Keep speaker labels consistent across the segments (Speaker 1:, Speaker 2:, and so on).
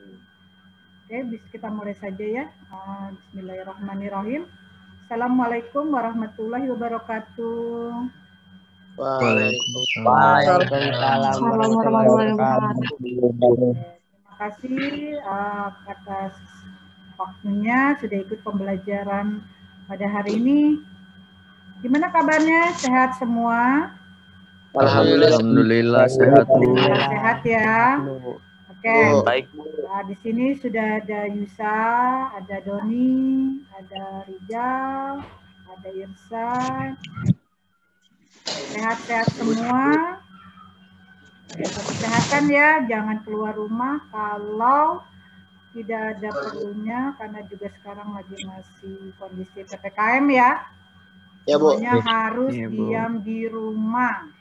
Speaker 1: Oke, bisa kita mulai saja ya. Bismillahirrahmanirrahim. Assalamualaikum warahmatullahi wabarakatuh.
Speaker 2: Waalaikumsalam warahmatullahi wabarakatuh.
Speaker 1: Terima kasih atas waktunya sudah ikut pembelajaran pada hari ini. Gimana kabarnya? Sehat semua?
Speaker 2: Alhamdulillah sehat, Bu.
Speaker 1: Sehat ya. Oke.
Speaker 2: Baik.
Speaker 1: Nah, di sini sudah ada Yusa, ada Doni, ada Rijal, ada Irsan. Sehat-sehat semua. Jaga kesehatan ya, jangan keluar rumah kalau tidak ada perlunya, karena juga sekarang lagi masih kondisi PPKM ya.
Speaker 3: Ya, Bu.
Speaker 1: Semuanya harus diam di rumah.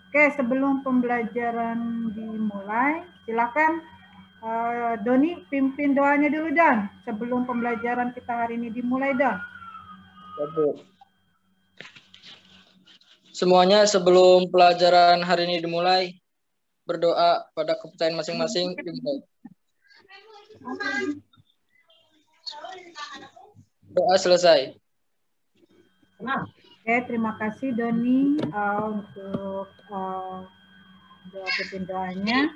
Speaker 1: Oke, sebelum pembelajaran dimulai, silakan Doni pimpin doanya dulu, Don. Sebelum pembelajaran kita hari ini dimulai, Don.
Speaker 3: Ya, Bu.
Speaker 4: Semuanya sebelum pelajaran hari ini dimulai, berdoa pada kepercayaan masing-masing dimulai. Doa selesai.
Speaker 1: Oke, terima kasih Doni untuk pimpin doanya.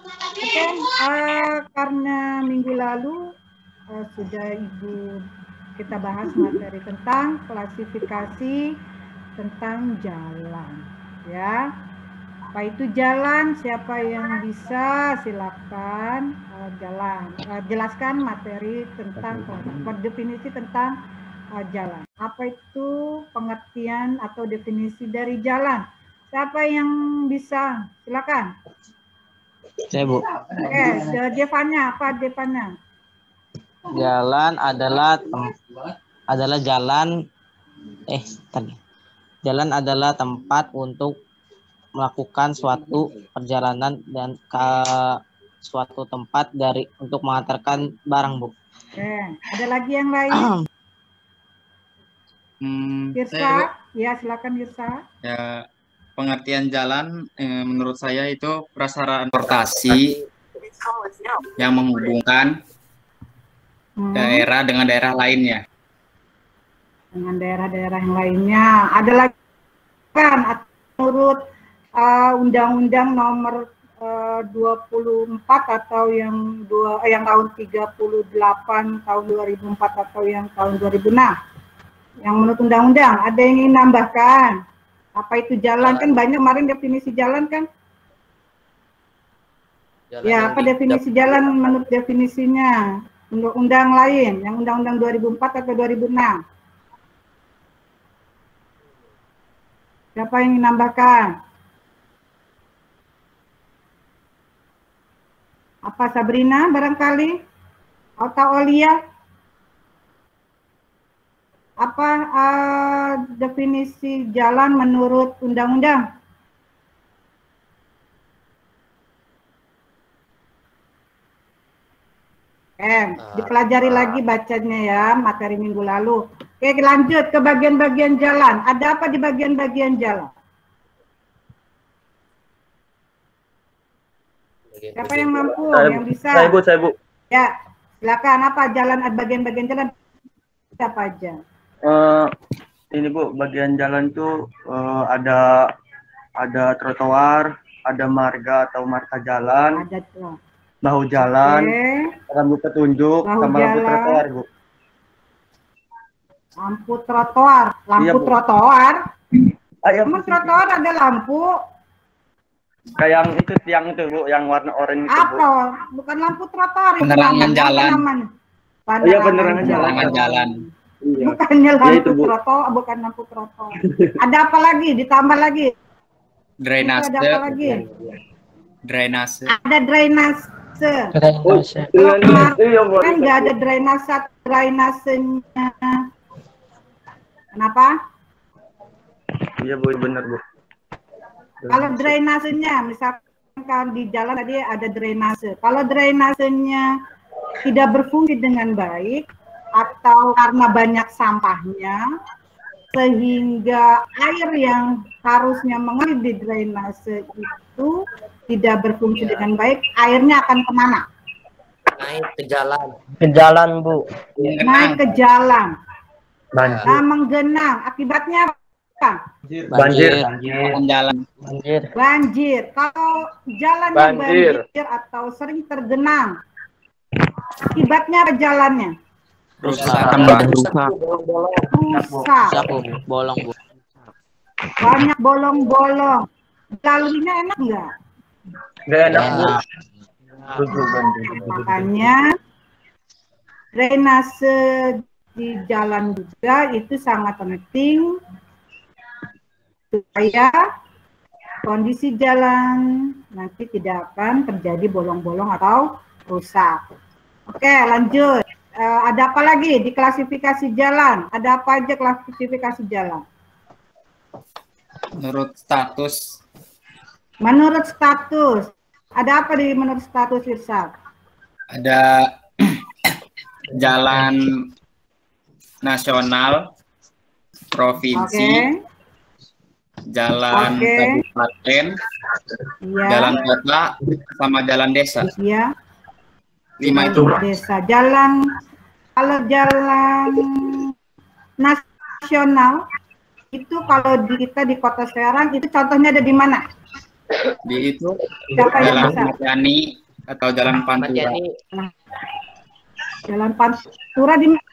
Speaker 1: Oke, karena minggu lalu sudah Ibu kita bahas materi tentang klasifikasi tentang jalan, ya. Apa itu jalan? Siapa yang bisa silakan jelaskan materi tentang definisi tentang jalan. Apa itu pengertian atau definisi dari jalan? Siapa yang bisa? Silakan.
Speaker 2: Saya, Bu.
Speaker 1: Oke, Devanya, apa Devanya?
Speaker 2: Jalan adalah jalan jalan adalah tempat untuk melakukan suatu perjalanan dan ke suatu tempat untuk mengantarkan barang, Bu.
Speaker 1: Oke, ada lagi yang lain? Irsa, ya silakan Irsa.
Speaker 5: Ya, pengertian jalan menurut saya itu prasarana transportasi yang menghubungkan daerah dengan daerah lainnya.
Speaker 1: Dengan daerah-daerah yang lainnya. Ada lagi kan menurut Undang-Undang nomor 24 atau yang tahun 38 tahun 2004 atau yang tahun 2006. Yang menurut undang-undang ada yang ingin nambahkan? Apa itu jalan? Kan banyak kemarin definisi jalan kan? Jalan ya, apa definisi jalan menurut definisinya? Undang-undang lain, yang undang-undang 2004 atau 2006? Siapa yang ingin nambahkan? Apa Sabrina barangkali? Atau Olia? Apa definisi jalan menurut undang-undang? Dipelajari lagi bacanya ya, materi minggu lalu. Oke, lanjut ke bagian-bagian jalan. Ada apa di bagian-bagian jalan? Siapa yang mampu, yang bisa?
Speaker 3: Saya, Bu.
Speaker 1: Ya, silakan. Apa jalan, bagian-bagian jalan? Siapa aja?
Speaker 3: Ini, Bu, bagian jalan tuh ada trotoar, ada marga atau marka jalan,
Speaker 1: ada tuh.
Speaker 3: Bahu jalan, lampu petunjuk, sama lampu trotoar, Bu.
Speaker 1: Lampu trotoar, trotoar. Emang trotoar ada lampu?
Speaker 3: Kayak yang itu tiang itu, Bu, yang warna oranye itu, Bu.
Speaker 1: Apa? Bukan lampu trotoar.
Speaker 5: Penerangan jalan.
Speaker 3: Iya, penerangan jalan. Iya.
Speaker 1: Bukannya lampu trotoar, bukan lampu trotoar. Ada apa lagi? Ditambah lagi.
Speaker 5: Drainase.
Speaker 1: Ada apa lagi?
Speaker 5: Drainase.
Speaker 1: Ada drainase. Kan nggak ada drainasenya. Kenapa?
Speaker 3: Iya, Bu, benar, Bu.
Speaker 1: Kalau drainasenya, misalkan di jalan tadi ada drainase. Kalau drainasenya tidak berfungsi dengan baik atau karena banyak sampahnya, sehingga air yang harusnya mengalir di drainase itu tidak berfungsi dengan baik, airnya akan kemana?
Speaker 6: Naik ke jalan.
Speaker 3: Ke jalan, Bu.
Speaker 1: Naik ke jalan.
Speaker 3: Banjir.
Speaker 1: Nah, menggenang. Akibatnya apa?
Speaker 3: Banjir.
Speaker 5: Jalan.
Speaker 3: Banjir.
Speaker 1: Banjir. Kalau jalannya banjir atau sering tergenang, akibatnya apa jalannya?
Speaker 2: Rusak.
Speaker 1: Rusak.
Speaker 2: Bolong, Bu.
Speaker 1: Banyak bolong-bolong. Laluinya enak nggak?
Speaker 3: Nggak enak, Bu.
Speaker 1: Makanya drainase di jalan juga itu sangat penting supaya kondisi jalan nanti tidak akan terjadi bolong-bolong atau rusak. Oke, lanjut. Ada apa lagi di klasifikasi jalan? Ada apa aja klasifikasi jalan?
Speaker 5: Menurut status.
Speaker 1: Menurut status. Ada apa di menurut status, Irsyad?
Speaker 5: Ada jalan nasional, provinsi, jalan kabupaten, jalan kota, sama jalan desa.
Speaker 1: Iya.
Speaker 5: 5 itu.
Speaker 1: Desa. Jalan, kalau jalan nasional itu kalau kita di Kota Serang itu contohnya ada di mana?
Speaker 5: Di itu
Speaker 1: Siapa yang
Speaker 5: jalan
Speaker 1: bisa?
Speaker 5: Matiani atau jalan Pantura.
Speaker 1: Jalan Pantura di mana?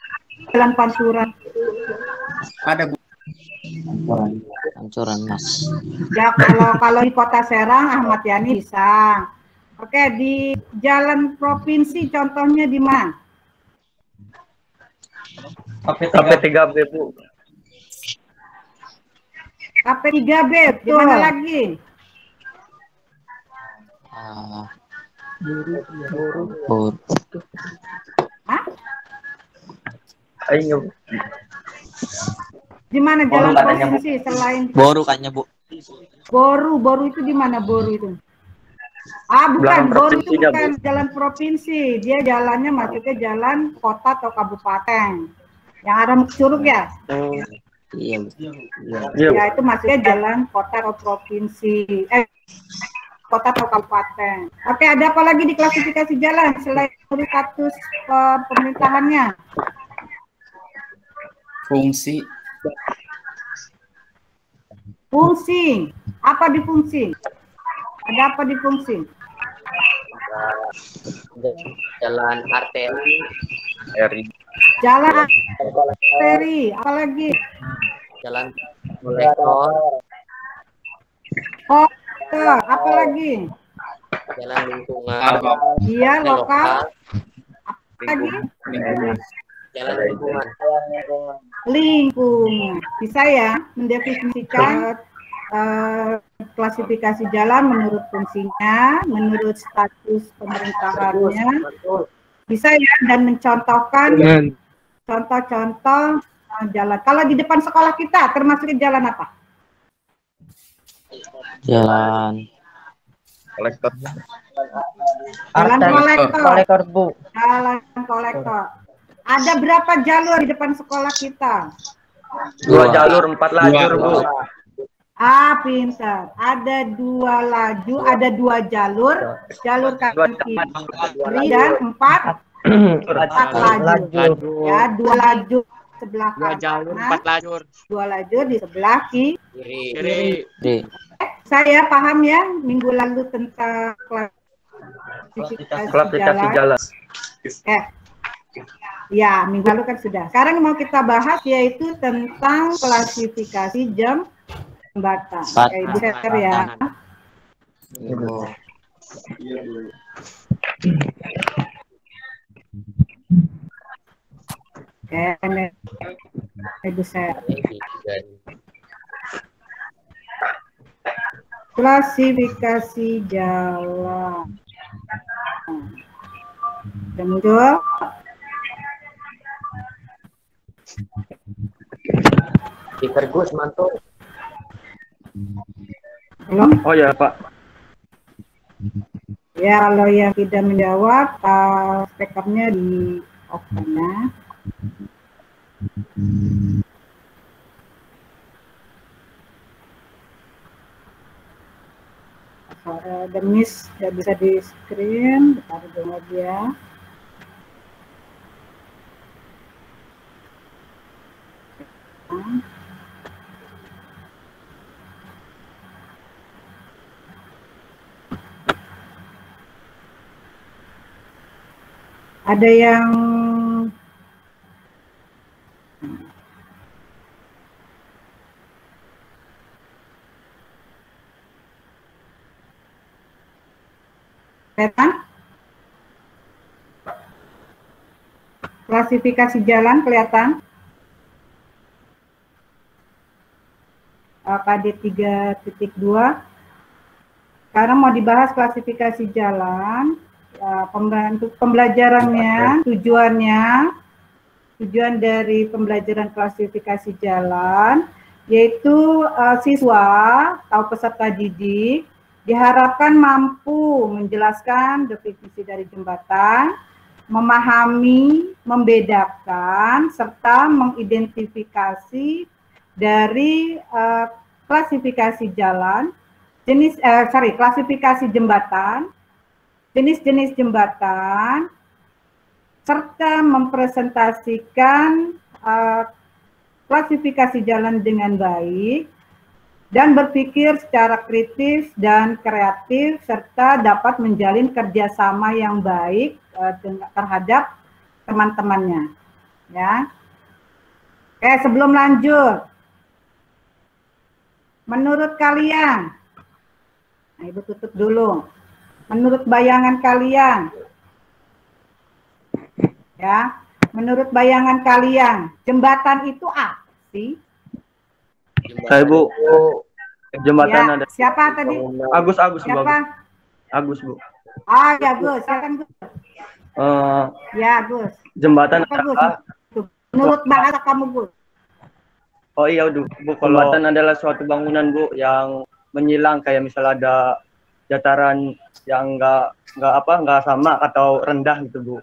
Speaker 1: Jalan Pantura.
Speaker 5: Ada, Bu.
Speaker 2: Pancuran, Mas.
Speaker 1: Ya kalau di Kota Serang Ahmad Yani bisa. Oke, di jalan provinsi contohnya di mana?
Speaker 3: KP3B, Bu.
Speaker 1: KP3B, di mana lagi?
Speaker 2: Bor.
Speaker 1: Hah?
Speaker 3: Ayo.
Speaker 1: Di mana jalan provinsi selain
Speaker 2: Boru kayaknya, Bu.
Speaker 1: Boru itu di mana Boru itu? Ah, bukan, Boru itu bukan jalan provinsi. Dia jalannya maksudnya jalan kota atau kabupaten. Yang arah Curug ya?
Speaker 2: Iya.
Speaker 1: Ya, itu maksudnya jalan kota atau provinsi. Kota atau kabupaten. Oke, ada apa lagi di klasifikasi jalan selain status pemerintahannya?
Speaker 5: Fungsi.
Speaker 1: Fungsi. Apa di fungsi? Ada apa di fungsi?
Speaker 6: Jalan arteri.
Speaker 1: Jalan arteri. Apa lagi?
Speaker 6: Jalan kolektor.
Speaker 1: Oh, apa lagi?
Speaker 6: Jalan lingkungan.
Speaker 1: Iya, lokal. Apa lagi?
Speaker 6: Jalan lingkungan.
Speaker 1: Lingkungan. Bisa ya mendefinisikan klasifikasi jalan menurut fungsinya, menurut status pemerintahannya. Bisa ya, dan mencontohkan contoh-contoh jalan. Kalau di depan sekolah kita termasuk jalan apa?
Speaker 2: Jalan
Speaker 3: Kolektor.
Speaker 1: Jalan kolektor,
Speaker 3: Bu.
Speaker 1: Jalan kolektor. Ada berapa jalur di depan sekolah kita?
Speaker 3: 2 jalur, 4 lajur, Bu.
Speaker 1: Ah, pintar. Ada 2 laju, ada 2 jalur, jalur kanan kiri dan 4 lajur. Ya, 2 lajur sebelah kanan,
Speaker 6: 4 lajur.
Speaker 1: 2 lajur di sebelah
Speaker 6: Kiri.
Speaker 1: Saya paham ya minggu lalu tentang klasifikasi jalan. Ya, minggu lalu kan sudah. Sekarang mau kita bahas yaitu tentang klasifikasi jembatan. Ibu share ya. Ibu share. Klasifikasi jalan. Sudah muncul?
Speaker 6: Speaker Gus mantul.
Speaker 1: Belum?
Speaker 3: Oh ya, Pak.
Speaker 1: Ya, kalau yang tidak menjawab, speakernya di off ya. Demis tidak bisa di screen, bentar dulu lagi ya. Ada yang kelihatan? Klasifikasi jalan kelihatan? KD 3.2. Sekarang mau dibahas klasifikasi jalan. Untuk pembelajarannya, tujuan dari pembelajaran klasifikasi jalan, yaitu siswa atau peserta didik diharapkan mampu menjelaskan definisi dari jembatan, memahami, membedakan, serta mengidentifikasi dari klasifikasi jalan, klasifikasi jembatan, jenis-jenis jembatan, serta mempresentasikan klasifikasi jalan dengan baik, dan berpikir secara kritis dan kreatif, serta dapat menjalin kerjasama yang baik terhadap teman-temannya. Ya. Oke, sebelum lanjut, menurut kalian, nah, Ibu tutup dulu. Menurut bayangan kalian, ya, menurut bayangan kalian, jembatan itu apa sih?
Speaker 3: Saya Bu, jembatan
Speaker 1: Ya,
Speaker 3: ada.
Speaker 1: siapa tadi?
Speaker 3: Agus
Speaker 1: Siapa?
Speaker 3: Bu. Agus Bu.
Speaker 1: Ah, ya Gus, silakan Gus. Ya Gus.
Speaker 3: Jembatan
Speaker 1: Apa, Gus?
Speaker 3: adalah,
Speaker 1: Menurut bahasa kamu Gus.
Speaker 3: oh iya Bu, jembatan adalah suatu bangunan Bu yang menyilang, kayak misalnya ada dataran yang nggak sama atau rendah gitu Bu.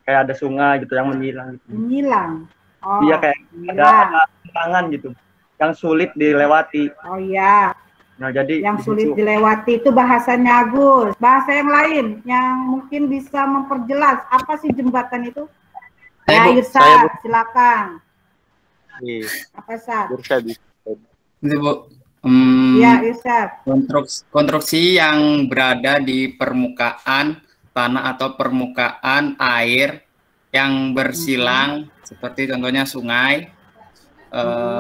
Speaker 3: Kayak ada sungai gitu yang menyilang gitu.
Speaker 1: Menyilang. Oh,
Speaker 3: Iya, kayak ada tangan gitu yang sulit dilewati.
Speaker 1: Oh iya.
Speaker 3: Nah, jadi
Speaker 1: Yang sulit dilewati itu bahasanya Gus. Bahasa yang lain yang mungkin bisa memperjelas apa sih jembatan itu? Ya, Irsad, silakan. Apa, Sat?
Speaker 5: Itu Bu.
Speaker 1: Ya, Irsad.
Speaker 5: Konstruksi yang berada di permukaan tanah atau permukaan air yang bersilang, seperti contohnya sungai,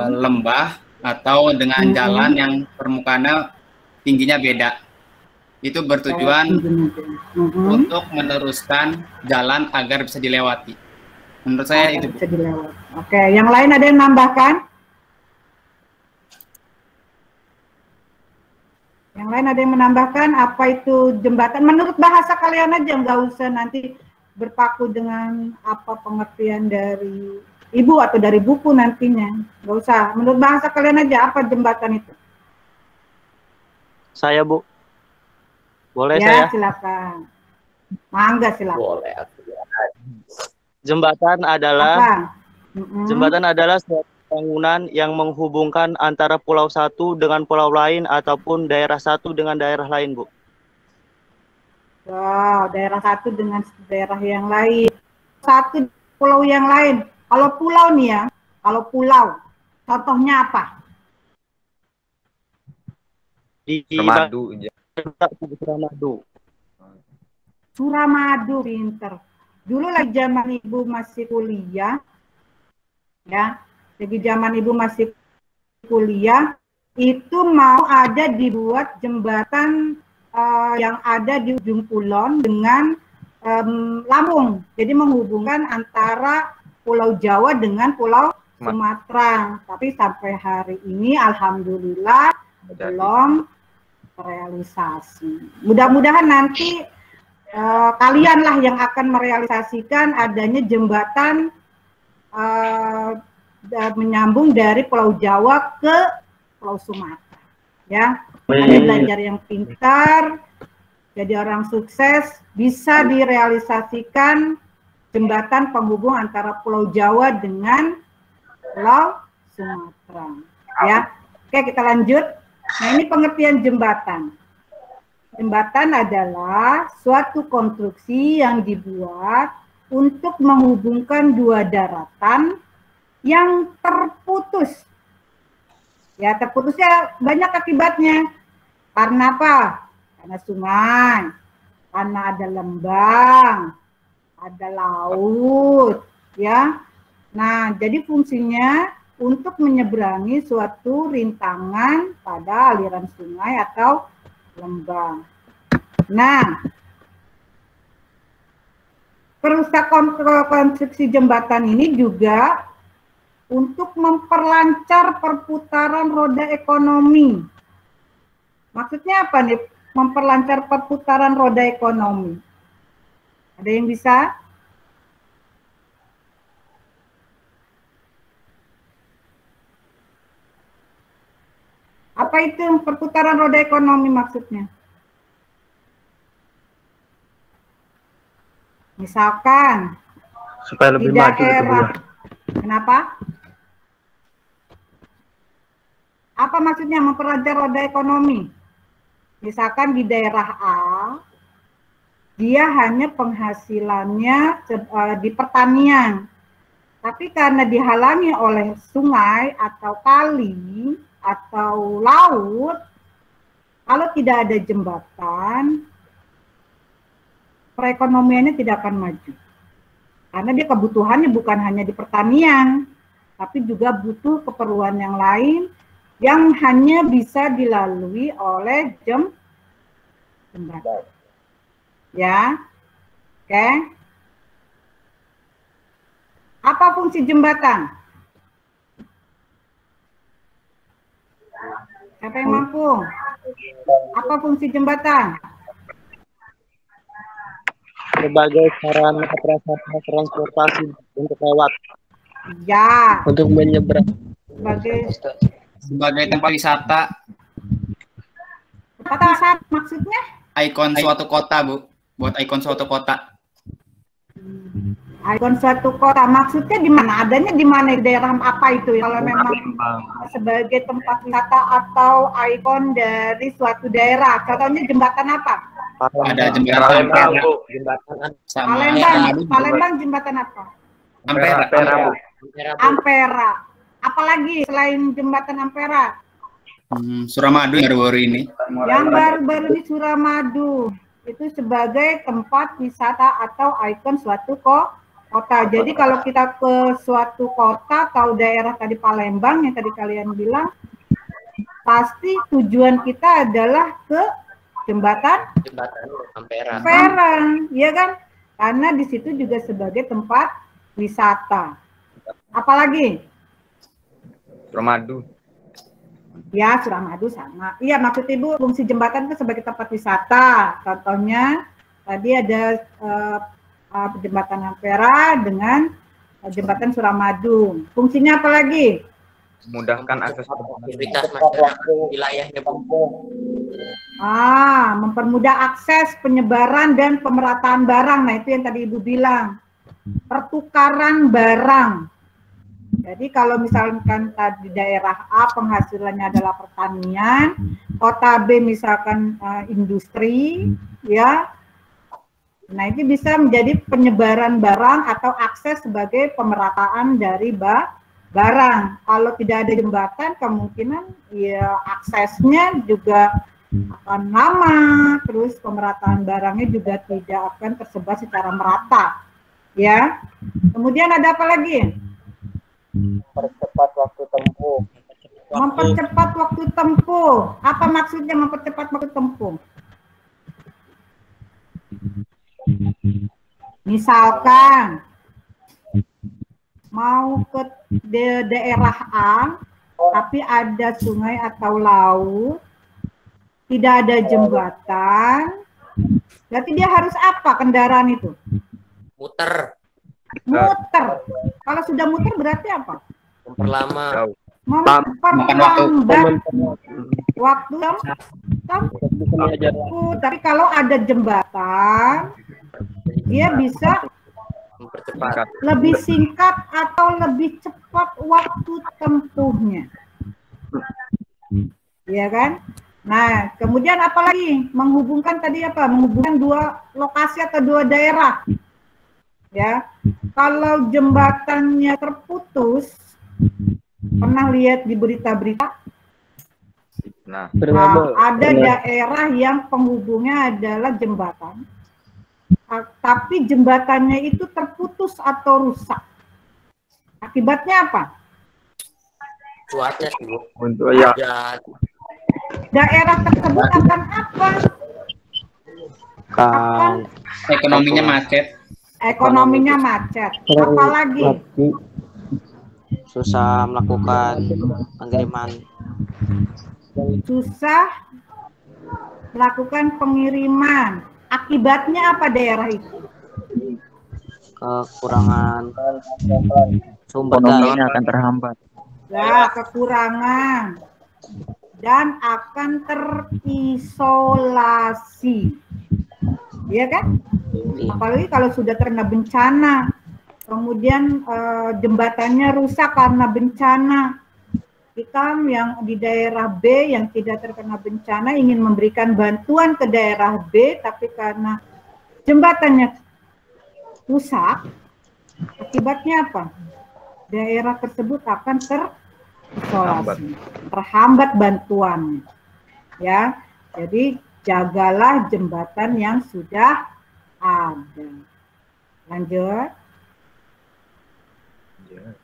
Speaker 5: lembah, atau dengan jalan yang permukaannya tingginya beda. Itu bertujuan untuk meneruskan jalan agar bisa dilewati. Menurut saya itu.
Speaker 1: Bisa dilewati. Oke, yang lain ada yang nambahkan? Yang lain ada yang menambahkan apa itu jembatan? Menurut bahasa kalian aja, nggak usah nanti berpaku dengan apa pengertian dari Ibu atau dari buku nantinya. Nggak usah. Menurut bahasa kalian aja, apa jembatan itu?
Speaker 7: Saya Bu. Boleh
Speaker 1: Ya,
Speaker 7: saya?
Speaker 1: silakan. Mangga silakan.
Speaker 6: Boleh.
Speaker 7: Jembatan adalah
Speaker 1: Apa?
Speaker 7: jembatan adalah suatu bangunan yang menghubungkan antara pulau satu dengan pulau lain ataupun daerah satu dengan daerah lain, Bu.
Speaker 1: Wow, daerah satu dengan daerah yang lain. Satu pulau yang lain. Kalau pulau nih ya, kalau pulau, contohnya apa?
Speaker 7: Di
Speaker 3: Suramadu.
Speaker 7: Suramadu.
Speaker 1: Suramadu, pinter. Dulu lagi zaman Ibu masih kuliah, ya, lagi zaman Ibu masih kuliah, itu mau ada dibuat jembatan yang ada di ujung kulon dengan Lampung. Jadi menghubungkan antara Pulau Jawa dengan Pulau Sumatera. Tapi sampai hari ini alhamdulillah belum terrealisasi. Mudah-mudahan nanti kalianlah yang akan merealisasikan adanya jembatan menyambung dari Pulau Jawa ke Pulau Sumatera. Ya, ada belajar yang pintar, jadi orang sukses, bisa direalisasikan jembatan penghubung antara Pulau Jawa dengan Pulau Sumatera. Ya, oke kita lanjut. Nah ini pengertian jembatan. Jembatan adalah suatu konstruksi yang dibuat untuk menghubungkan dua daratan yang terputus. Ya, terputusnya banyak akibatnya. Karena apa? Karena sungai, karena ada lembang, ada laut, ya. Nah, jadi fungsinya untuk menyeberangi suatu rintangan pada aliran sungai atau lembang. Nah, kerusakan konstruksi jembatan ini juga untuk memperlancar perputaran roda ekonomi. Maksudnya apa nih? Memperlancar perputaran roda ekonomi. Ada yang bisa? Apa itu perputaran roda ekonomi maksudnya? Misalkan
Speaker 3: Supaya lebih
Speaker 1: di
Speaker 3: maju gitu, Bu,
Speaker 1: daerah,
Speaker 3: ya.
Speaker 1: kenapa? Apa maksudnya memperlancar roda ekonomi? Misalkan di daerah A, dia hanya penghasilannya di pertanian. Tapi karena dihalangi oleh sungai atau kali atau laut, kalau tidak ada jembatan, perekonomiannya tidak akan maju. Karena dia kebutuhannya bukan hanya di pertanian, tapi juga butuh keperluan yang lain yang hanya bisa dilalui oleh jembatan. Ya, oke. Apa fungsi jembatan? Siapa yang mampu? Apa fungsi jembatan?
Speaker 7: Sebagai sarana transportasi untuk lewat.
Speaker 1: Ya.
Speaker 6: Untuk menyeberang.
Speaker 5: Sebagai tempat wisata.
Speaker 1: Tempat wisata maksudnya?
Speaker 5: Ikon suatu kota, Bu. Buat ikon suatu kota.
Speaker 1: Ikon suatu kota maksudnya di mana? Adanya di mana, di daerah apa itu? Kalau memang sebagai tempat wisata atau ikon dari suatu daerah. Contohnya jembatan apa?
Speaker 5: Ada jembatan Ampera.
Speaker 1: Palembang jembatan apa?
Speaker 5: Ampera.
Speaker 1: Ampera. Apalagi selain jembatan Ampera?
Speaker 5: Suramadu baru-baru ini.
Speaker 1: Yang baru-baru di Suramadu itu sebagai tempat wisata atau ikon suatu kota. Jadi kalau kita ke suatu kota atau daerah tadi Palembang yang tadi kalian bilang, pasti tujuan kita adalah ke jembatan
Speaker 6: Ampera,
Speaker 1: ya kan? Karena di situ juga sebagai tempat wisata. Apalagi?
Speaker 3: Suramadu.
Speaker 1: Ya, Suramadu sama. Iya, maksud Ibu fungsi jembatan itu sebagai tempat wisata. Contohnya tadi ada jembatan Ampera dengan jembatan Suramadu. Fungsinya apa lagi?
Speaker 3: Memudahkan akses
Speaker 6: aktivitas masyarakat wilayahnya, Bu.
Speaker 1: Mempermudah akses penyebaran dan pemerataan barang. Nah, itu yang tadi Ibu bilang. Pertukaran barang. Jadi kalau misalkan tadi daerah A penghasilannya adalah pertanian, kota B misalkan industri, ya. Nah, itu bisa menjadi penyebaran barang atau akses sebagai pemerataan dari barang. Kalau tidak ada jembatan, kemungkinan ya aksesnya juga akan lama, terus pemerataan barangnya juga tidak akan tersebar secara merata, ya. Kemudian ada apa lagi?
Speaker 7: Mempercepat waktu tempuh.
Speaker 1: Mempercepat waktu tempuh. Apa maksudnya mempercepat waktu tempuh? Misalkan mau ke daerah A, tapi ada sungai atau laut, tidak ada jembatan, berarti dia harus apa kendaraan itu?
Speaker 6: Muter.
Speaker 1: Kalau sudah muter berarti apa?
Speaker 6: Memperlama.
Speaker 1: Memperlambat waktu tempuh. Tapi kalau ada jembatan, dia bisa
Speaker 6: Mempercepat.
Speaker 1: lebih singkat atau lebih cepat waktu tempuhnya. Iya kan? Nah, kemudian apa lagi? Menghubungkan tadi apa? Menghubungkan dua lokasi atau dua daerah. Ya, kalau jembatannya terputus, pernah lihat di berita-berita?
Speaker 6: Nah,
Speaker 1: Ada daerah yang penghubungnya adalah jembatan, tapi jembatannya itu terputus atau rusak. Akibatnya apa?
Speaker 6: cuaca sih, Bu.
Speaker 3: Untuk ya.
Speaker 1: Daerah tersebut akan apa?
Speaker 2: Kan
Speaker 5: Ekonominya macet.
Speaker 1: Ekonominya macet. Apalagi?
Speaker 2: susah melakukan pengiriman.
Speaker 1: Susah melakukan pengiriman. Akibatnya apa daerah itu?
Speaker 2: Kekurangan sumber
Speaker 7: Ekonominya
Speaker 2: daya.
Speaker 7: akan terhambat.
Speaker 1: Ya, kekurangan. Dan akan terisolasi. Iya kan? Apalagi kalau sudah terkena bencana. Kemudian jembatannya rusak karena bencana. Kita yang di daerah B yang tidak terkena bencana ingin memberikan bantuan ke daerah B, tapi karena jembatannya rusak, akibatnya apa? Daerah tersebut akan terisolasi, terhambat bantuannya. Ya, jadi jagalah jembatan yang sudah ada. Lanjut.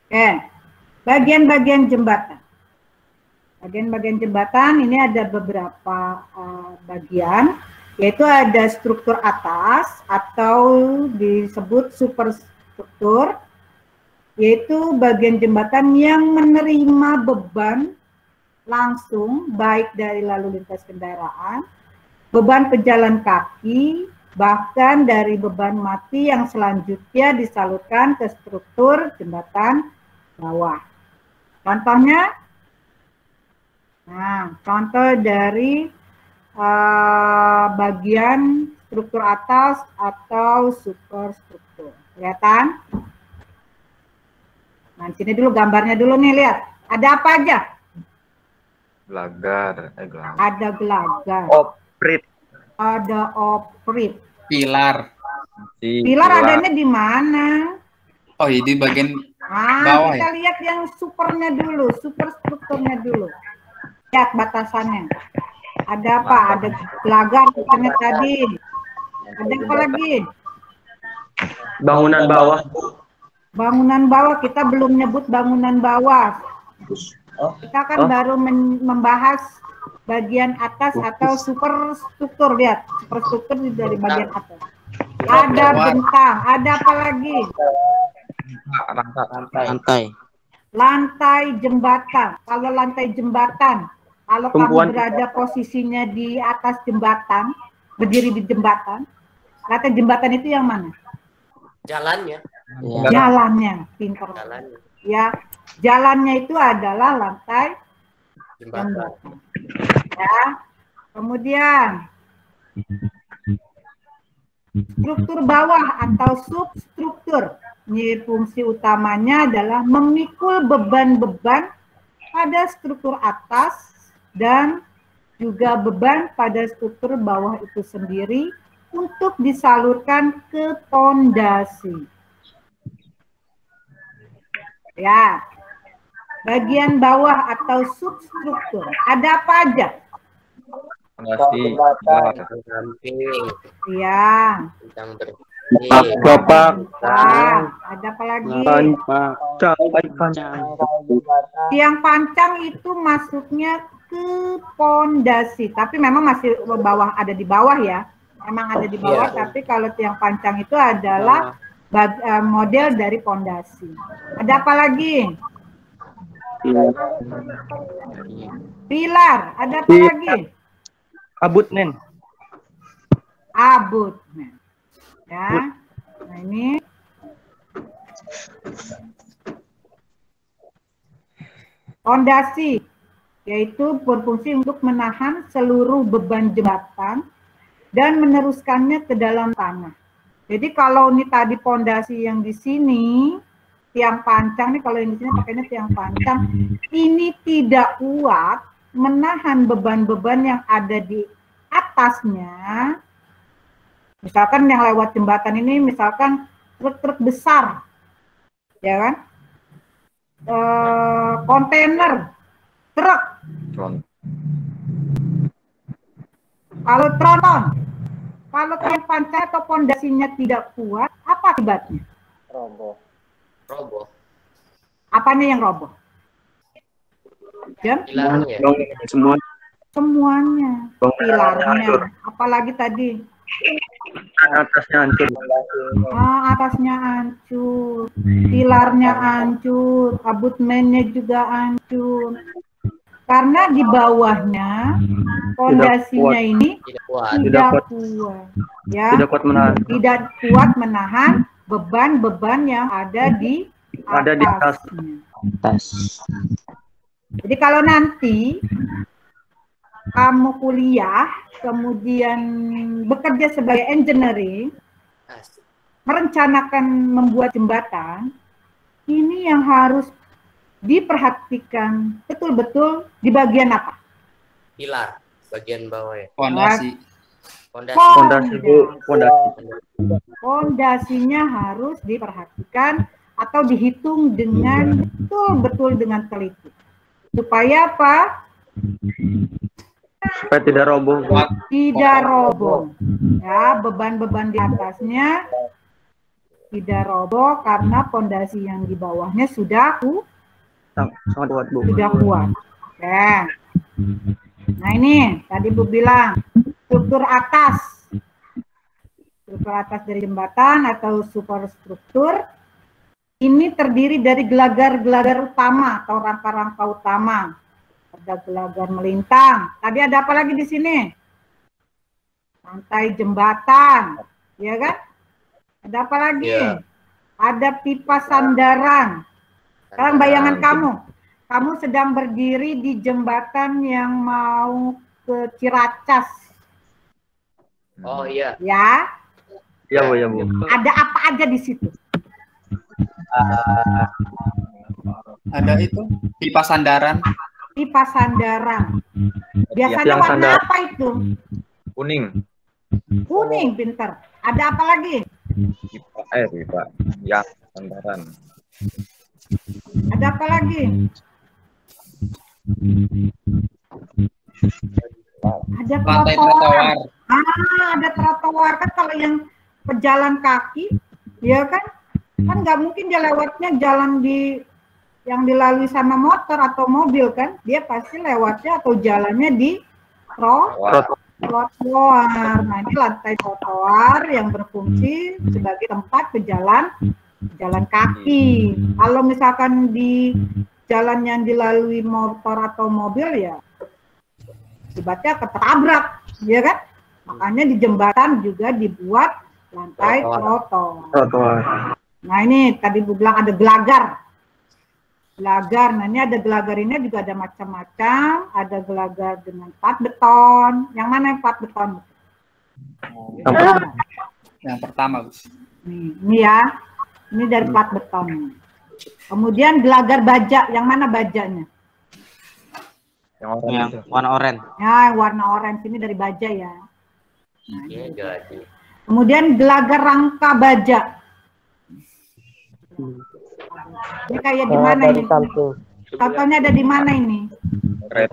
Speaker 1: Oke, bagian-bagian jembatan. Bagian-bagian jembatan ini ada beberapa bagian, yaitu ada struktur atas atau disebut superstruktur, yaitu bagian jembatan yang menerima beban langsung baik dari lalu lintas kendaraan, beban pejalan kaki, bahkan dari beban mati yang selanjutnya disalurkan ke struktur jembatan bawah. Contohnya, nah, contoh dari bagian struktur atas atau superstruktur. Kelihatan? Nah, sini dulu gambarnya dulu nih, lihat. Ada apa aja?
Speaker 6: Gelagar.
Speaker 1: Ada gelagar.
Speaker 3: Oprit.
Speaker 1: Ada oprit.
Speaker 5: Pilar.
Speaker 1: Pilar adanya di mana?
Speaker 5: Oh, ini bagian
Speaker 1: Ah,
Speaker 5: bawah
Speaker 1: kita
Speaker 5: ya?
Speaker 1: lihat yang supernya dulu, superstrukturnya dulu. Lihat batasannya. Ada apa? Ada gelagar katanya tadi. Ada apa lagi?
Speaker 3: Bangunan bawah.
Speaker 1: Bangunan bawah, kita belum nyebut bangunan bawah. Kita kan baru membahas bagian atas atau superstruktur. Lihat, superstruktur dari bagian atas. Ada bentang, ada apa lagi? Lantai jembatan. Kalau lantai jembatan, kalau kamu berada posisinya di atas jembatan, berdiri di jembatan, lantai jembatan itu yang mana?
Speaker 6: Jalannya.
Speaker 1: Jalannya, pintar.
Speaker 6: Jalannya.
Speaker 1: Ya, jalannya itu adalah lantai
Speaker 6: Jembatan.
Speaker 1: ya. Kemudian struktur bawah atau substruktur. Ini fungsi utamanya adalah memikul beban-beban pada struktur atas dan juga beban pada struktur bawah itu sendiri untuk disalurkan ke pondasi. Ya, bagian bawah atau substruktur. Ada apa aja? Iya. Ada apa lagi? Tiang pancang itu masuknya ke pondasi, tapi memang masih bawah, ada di bawah ya. Memang ada di bawah, tapi kalau tiang pancang itu adalah model dari pondasi. Ada apa lagi? Pilar. Ada apa lagi?
Speaker 7: Abutmen.
Speaker 1: Abutmen. Ya. Nah, ini pondasi, yaitu berfungsi untuk menahan seluruh beban jembatan dan meneruskannya ke dalam tanah. Jadi kalau ini tadi pondasi yang di sini, tiang pancang nih, kalau yang di sini pakainya tiang pancang, ini tidak kuat, menahan beban-beban yang ada di atasnya. Misalkan yang lewat jembatan ini, misalkan truk-truk besar, ya kan? Kontainer, truk. Kalau tronton, kalau tiang pantai atau pondasinya tidak kuat, apa akibatnya?
Speaker 6: Roboh.
Speaker 1: Apanya yang roboh? Jam?
Speaker 6: Pilarnya.
Speaker 1: Semuanya. Pilarnya. Apalagi tadi?
Speaker 3: Atasnya hancur.
Speaker 1: Atasnya hancur. Pilarnya hancur. Abutmennya juga hancur. Karena di bawahnya fondasinya ini tidak kuat. Ya, tidak kuat menahan beban-beban yang ada di atas. Jadi kalau nanti kamu kuliah, kemudian bekerja sebagai engineering, merencanakan membuat jembatan, ini yang harus diperhatikan betul-betul di bagian apa?
Speaker 6: Pilar, bagian bawah ya.
Speaker 5: Fondasi.
Speaker 1: Fondasinya harus diperhatikan atau dihitung dengan betul-betul dengan teliti. Supaya apa?
Speaker 3: Supaya tidak roboh.
Speaker 1: Tidak roboh. Ya, beban-beban di atasnya tidak roboh karena fondasi yang di bawahnya sudah
Speaker 3: sangat kuat, Bu.
Speaker 1: Sudah kuat. Oke. Nah ini tadi Bu bilang struktur atas dari jembatan atau superstruktur ini terdiri dari gelagar-gelagar utama atau rangka-rangka utama. Ada gelagar melintang. Tadi ada apa lagi di sini? Rantai jembatan, ya kan? Ada apa lagi?
Speaker 6: Yeah.
Speaker 1: Ada pipa sandaran. Sekarang bayangan kamu sedang berdiri di jembatan yang mau ke Ciracas.
Speaker 6: Oh iya.
Speaker 1: Ya?
Speaker 3: Iya, Bu, ya, Bu.
Speaker 1: Ada apa aja di situ?
Speaker 5: Ada itu pipa sandaran.
Speaker 1: Pipa sandaran. Biasanya warna apa itu?
Speaker 8: Kuning.
Speaker 1: Kuning, pinter. Ada apa lagi?
Speaker 8: Pipa. Ya, sandaran.
Speaker 1: Ada apa lagi? Ada trotoar. Ada trotoar kan kalau yang pejalan kaki, ya kan? Kan nggak mungkin dia lewatnya jalan yang dilalui sama motor atau mobil kan? Dia pasti lewatnya atau jalannya di trotoar. Nah ini lantai trotoar yang berfungsi sebagai tempat pejalan kaki. Kalau misalkan di jalan yang dilalui motor atau mobil ya akibatnya ketabrak, ya kan? Makanya di jembatan juga dibuat lantai trotoar. Nah ini tadi Bu bilang ada gelagar. Nah ini ada gelagar ini juga ada macam-macam. Ada gelagar dengan plat beton. Yang mana yang plat beton?
Speaker 5: Yang pertama, Bu.
Speaker 1: Ini ya. Ini dari plat beton. Kemudian gelagar baja. Yang mana bajanya?
Speaker 2: Yang warna oranye.
Speaker 1: Ya, warna oranye ini dari baja ya. Nah,
Speaker 6: jadi.
Speaker 1: Kemudian gelagar rangka baja. Ini kayak di mana ini? Contohnya ada di mana ini? Rel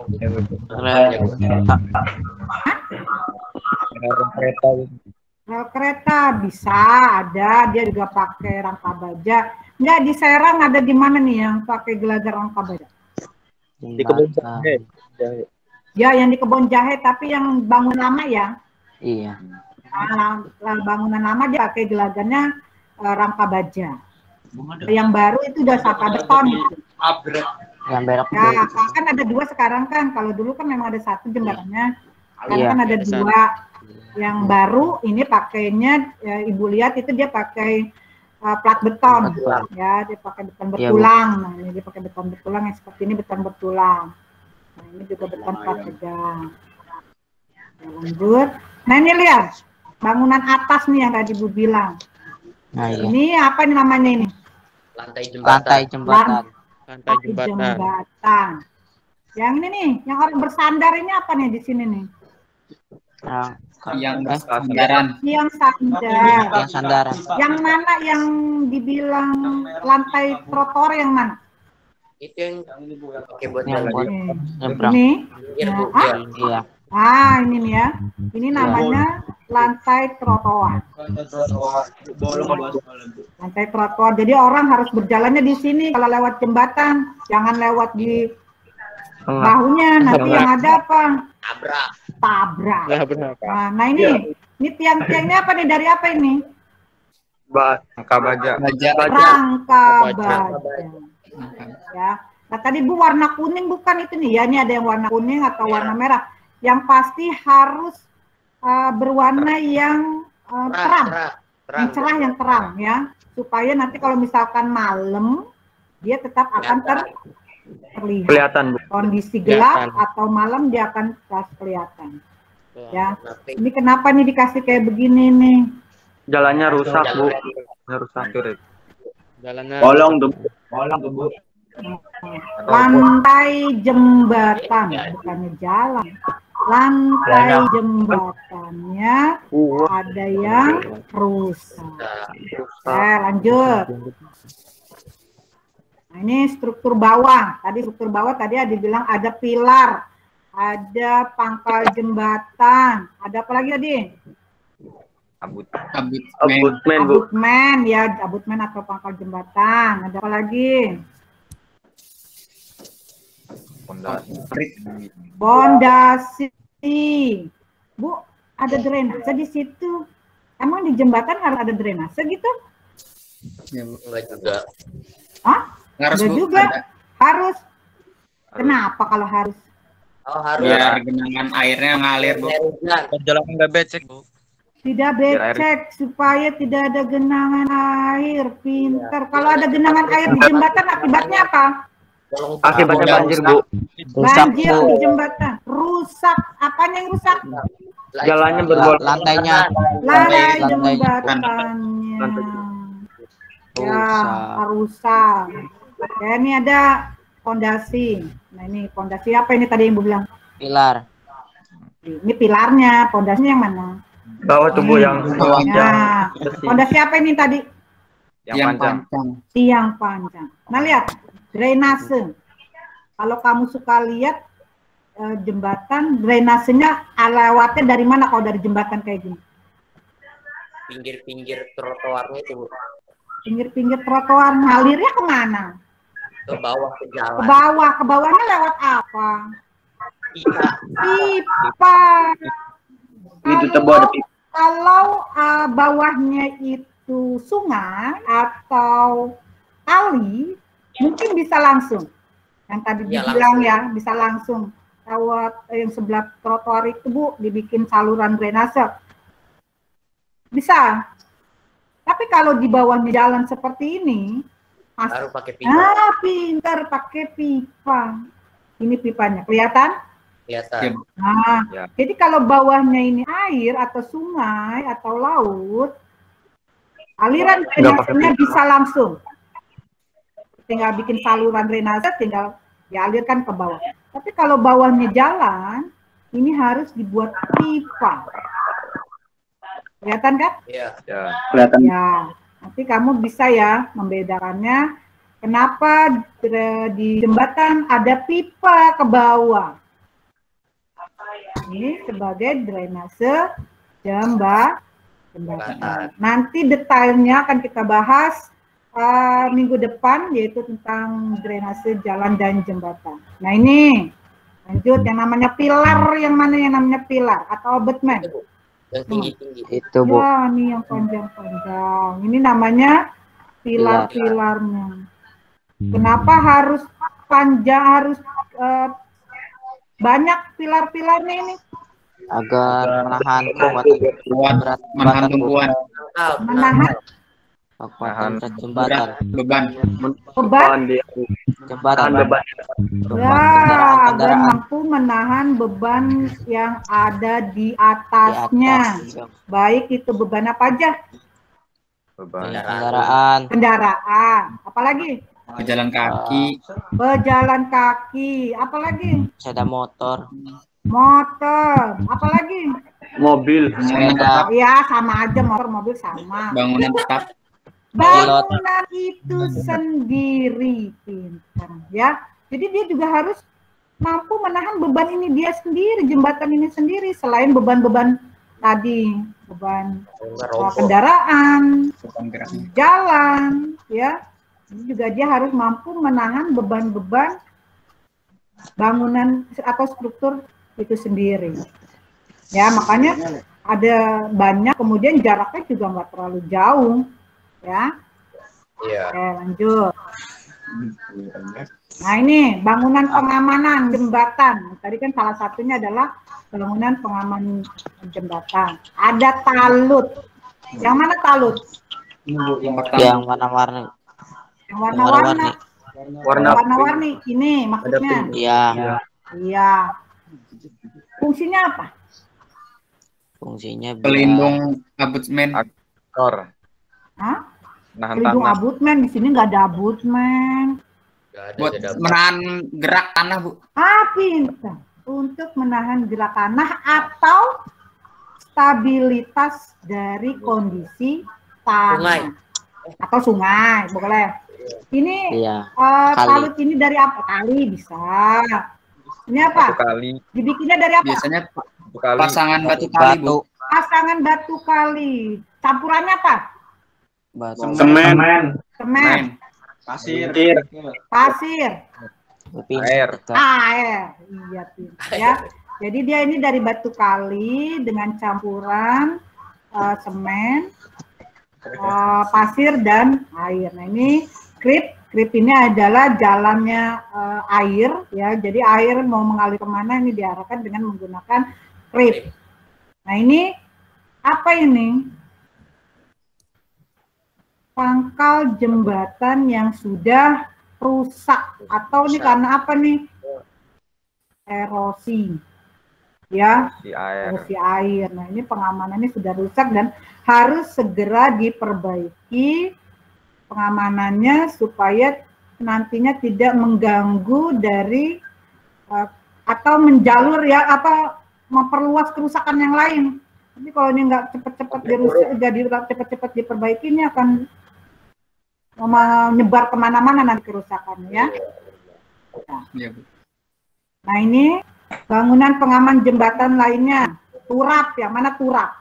Speaker 1: kereta bisa ada, dia juga pakai rangka baja. Enggak, di Serang ada di mana nih yang pakai gelagar rangka baja?
Speaker 7: Di Kebon Jahe.
Speaker 1: Ya, yang di Kebon Jahe, tapi yang bangunan lama ya?
Speaker 2: Iya.
Speaker 1: Nah, bangunan lama dia pakai gelagarnya rangka baja. Yang baru itu udah sapa beton.
Speaker 2: Yang berak.
Speaker 1: Ya, kan ada dua sekarang kan. Kalau dulu kan memang ada satu jembatannya. Sekarang kan ada dua. Yang baru ini pakainya, ya, Ibu lihat itu dia pakai plat beton. Ya, dia pakai beton bertulang. Nah, ini dia pakai beton bertulang yang seperti ini, beton bertulang. Nah, ini juga beton plat tegang. Ya, lanjut. Nah, ini lihat. Bangunan atas nih yang tadi Bu bilang.
Speaker 2: Nah, iya.
Speaker 1: Ini apa nih namanya ini?
Speaker 6: Lantai jembatan.
Speaker 2: Lantai jembatan.
Speaker 1: Lantai jembatan. Yang ini nih, yang orang bersandar ini apa nih di sini nih?
Speaker 5: Yang sandaran.
Speaker 1: Yang sandar.
Speaker 2: Yang sandaran.
Speaker 1: Yang mana yang dibilang lantai trotoar yang mana?
Speaker 6: Itu yang pakai buat
Speaker 2: Yang buat
Speaker 1: Nih.
Speaker 2: nyebrang.
Speaker 1: Ini.
Speaker 6: Iya, Bu.
Speaker 1: Nah,
Speaker 2: Iya.
Speaker 1: ini nih ya. Ini namanya lantai trotoar. Lantai trotoar. Jadi orang harus berjalannya di sini kalau lewat jembatan, jangan lewat di bahunya. Nanti yang ada apa? Tabrak. Nah ini tiang-tiangnya apa nih? Dari apa ini?
Speaker 8: Rangka baja.
Speaker 1: Rangka baja. Ya. Nah tadi Bu warna kuning bukan itu nih ya? Ini ada yang warna kuning atau warna merah. Yang pasti harus berwarna yang terang, yang cerah, yang terang ya, supaya nanti kalau misalkan malam dia tetap akan terlihat.
Speaker 3: Kelihatan, Bu.
Speaker 1: Kondisi gelap atau malam dia akan kelihatan. Ya, ini kenapa nih dikasih kayak begini nih?
Speaker 3: Jalannya rusak, Bu. Rusak.
Speaker 8: Bolong tuh. Bu.
Speaker 1: Lantai jembatan, bukannya jalan. Lantai jembatannya ada yang rusak. Lanjut. Nah, ini struktur bawah. Struktur bawah tadi ada dibilang ada pilar, ada pangkal jembatan, ada apa lagi tadi? Abutmen ya, abutmen atau pangkal jembatan. Ada apa lagi? Pondasi. Bu, ada drainase di situ. Emang di jembatan harus ada drainase gitu?
Speaker 6: Enggak juga.
Speaker 1: Harus juga. Harus. Kenapa kalau harus?
Speaker 6: Oh, harus.
Speaker 5: Biar genangan airnya ngalir, Bu.
Speaker 8: Jalan nggak becek, Bu.
Speaker 1: Tidak becek, supaya tidak ada genangan air. Pintar. Kalau ada genangan air di jembatan, akibatnya apa?
Speaker 3: Akibatnya banjir, Bu.
Speaker 1: Banjir di jembatan. Rusak. Apanya yang rusak?
Speaker 3: Jalannya berbolong.
Speaker 2: Lantainya.
Speaker 1: Lantai jembatannya. Ya, rusak. Ya, ini ada pondasi. Nah, ini pondasi apa ini tadi yang Bu bilang?
Speaker 2: Pilar.
Speaker 1: Ini pilarnya, pondasinya yang mana?
Speaker 3: Bawah tuh, Bu, yang
Speaker 1: Nah, pondasi apa ini tadi?
Speaker 5: Yang panjang.
Speaker 1: Tiang panjang. Nah, lihat. Drainase. Kalau kamu suka lihat jembatan, drainasenya lewatnya dari mana kalau dari jembatan kayak gini?
Speaker 6: Pinggir-pinggir trotoarnya itu, Bu.
Speaker 1: Pinggir-pinggir trotoar, ngalirnya kemana?
Speaker 6: Ke bawah, ke jalan.
Speaker 1: Ke bawah. Ke bawahnya lewat apa? Pipa.
Speaker 3: Itu tebal ada pipa.
Speaker 1: Kalau bawahnya itu sungai atau kali, mungkin bisa langsung. Yang tadi dibilang ya, bisa langsung. Lewat yang sebelah trotoar itu, Bu, dibikin saluran drainase. Bisa. Tapi kalau di bawahnya jalan seperti ini,
Speaker 6: baru pakai pipa.
Speaker 1: Pintar pakai pipa. Ini pipanya, kelihatan?
Speaker 6: Kelihatan.
Speaker 1: Nah, jadi kalau bawahnya ini air atau sungai atau laut, aliran drainasenya bisa langsung. Tinggal bikin saluran drainase, tinggal dialirkan ke bawah. Tapi kalau bawahnya jalan, ini harus dibuat pipa. Kelihatan kan?
Speaker 6: Iya.
Speaker 3: Kelihatan.
Speaker 1: Ya, nanti kamu bisa ya membedakannya. Kenapa di jembatan ada pipa ke bawah? Ini sebagai drainase jembatan. Nanti detailnya akan kita bahas minggu depan, yaitu tentang drainase jalan dan jembatan. Nah ini, lanjut yang namanya pilar, yang mana yang namanya pilar atau abutmen?
Speaker 6: Yang tinggi-tinggi.
Speaker 2: Itu, Bu.
Speaker 1: Ya, ini yang panjang-panjang. Ini namanya pilar-pilarnya. Kenapa harus panjang, harus banyak pilar-pilarnya ini?
Speaker 2: Agar menahan
Speaker 5: menahan tumpuan.
Speaker 1: Menahan
Speaker 2: berat jembatan.
Speaker 5: Beban.
Speaker 2: Jembatan.
Speaker 1: Ya, agar mampu menahan beban yang ada di atasnya. Baik itu beban apa aja?
Speaker 2: Kendaraan.
Speaker 1: Kendaraan. Apalagi?
Speaker 5: Pejalan kaki.
Speaker 1: Pejalan kaki. Apalagi?
Speaker 2: Sepeda motor.
Speaker 1: Motor. Apalagi?
Speaker 3: Mobil.
Speaker 1: Iya, sama aja, motor, mobil sama.
Speaker 5: Bangunan tetap.
Speaker 1: Bangunan itu sendiri, pintar ya. Jadi dia juga harus mampu menahan beban ini dia sendiri, jembatan ini sendiri, selain beban-beban tadi, beban kendaraan, jalan, ya. Ini juga dia harus mampu menahan beban-beban bangunan atau struktur itu sendiri. Ya, makanya ada banyak, kemudian jaraknya juga nggak terlalu jauh, ya.
Speaker 6: Iya.
Speaker 1: Oke, lanjut. Nah, ini bangunan pengamanan jembatan. Tadi kan salah satunya adalah bangunan pengamanan jembatan. Ada talut. Yang mana talut?
Speaker 2: Yang warna-warni.
Speaker 1: Yang warna-warni. Warna-warni. Ini maksudnya.
Speaker 2: Iya.
Speaker 1: Iya. Fungsinya apa?
Speaker 2: Fungsinya
Speaker 5: pelindung abutmen.
Speaker 8: Aktor.
Speaker 1: Hah?
Speaker 8: Nahan
Speaker 1: Pelindung
Speaker 8: tanah.
Speaker 1: abutmen. Di sini nggak ada abutmen.
Speaker 5: Buat menahan gerak tanah, Bu.
Speaker 1: Pintar. Untuk menahan gerak tanah atau stabilitas dari kondisi tanah. Atau sungai, boleh. Ini talut ini dari apa? Kali bisa. Ini apa?
Speaker 8: Batu kali.
Speaker 1: Dibikinnya dari apa?
Speaker 5: Biasanya
Speaker 8: Batu kali.
Speaker 5: pasangan batu kali, Bu.
Speaker 1: Pasangan batu kali. Campurannya apa?
Speaker 2: Batu.
Speaker 3: Semen.
Speaker 1: Semen.
Speaker 8: Pasir.
Speaker 1: Pasir.
Speaker 8: Air.
Speaker 1: Air. Iya, ya. Jadi dia ini dari batu kali dengan campuran semen, pasir dan air. Nah, ini krip. Krip ini adalah jalannya air, ya. Jadi air mau mengalir kemana ini diarahkan dengan menggunakan krip. Nah, ini apa ini? Pangkal jembatan yang sudah rusak atau ini karena apa nih? Erosi, ya. Erosi air. Nah, ini pengamanannya sudah rusak dan harus segera diperbaiki pengamanannya supaya nantinya tidak mengganggu dari atau menjalur ya apa memperluas kerusakan yang lain. Tapi kalau ini nggak cepat-cepat dirusak, jadi cepat-cepat diperbaiki, ini akan menyebar kemana-mana nanti kerusakannya, ya. Nah, ini bangunan pengaman jembatan lainnya, turap. Yang mana turap?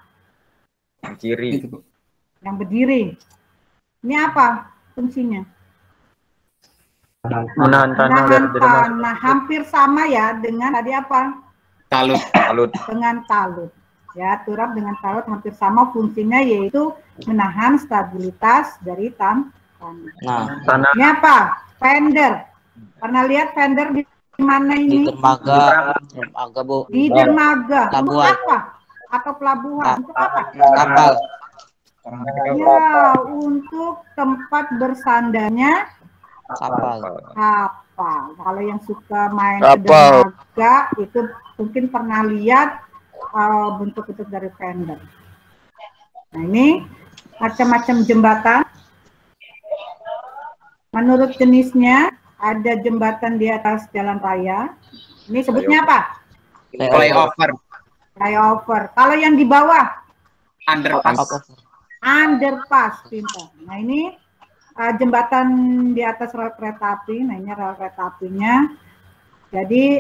Speaker 8: Yang kiri.
Speaker 1: Yang berdiri. Ini apa fungsinya?
Speaker 3: Menahan tanah.
Speaker 1: Tanah. Hampir sama ya dengan tadi apa?
Speaker 5: Talut.
Speaker 1: Dengan talut. Ya, turap dengan talut hampir sama fungsinya, yaitu menahan stabilitas dari tanah.
Speaker 2: Nah,
Speaker 1: ini apa? Fender. Pernah lihat fender di mana ini?
Speaker 2: Di dermaga, Bu.
Speaker 1: Di dermaga. Untuk
Speaker 2: Pelabuhan.
Speaker 1: apa? Atau pelabuhan? Untuk apa?
Speaker 2: Kapal.
Speaker 1: Ya, untuk tempat bersandarnya
Speaker 2: Kapal.
Speaker 1: kapal. Kalau yang suka main ke dermaga itu mungkin pernah lihat bentuk-bentuk dari fender. Nah, ini macam-macam jembatan. Menurut jenisnya, ada jembatan di atas jalan raya. Ini sebutnya apa?
Speaker 5: Flyover.
Speaker 1: Flyover. Kalau yang di bawah?
Speaker 5: Underpass.
Speaker 1: Underpass, pintar. Nah, ini jembatan di atas rel kereta api. Nah, ini rel kereta apinya. Jadi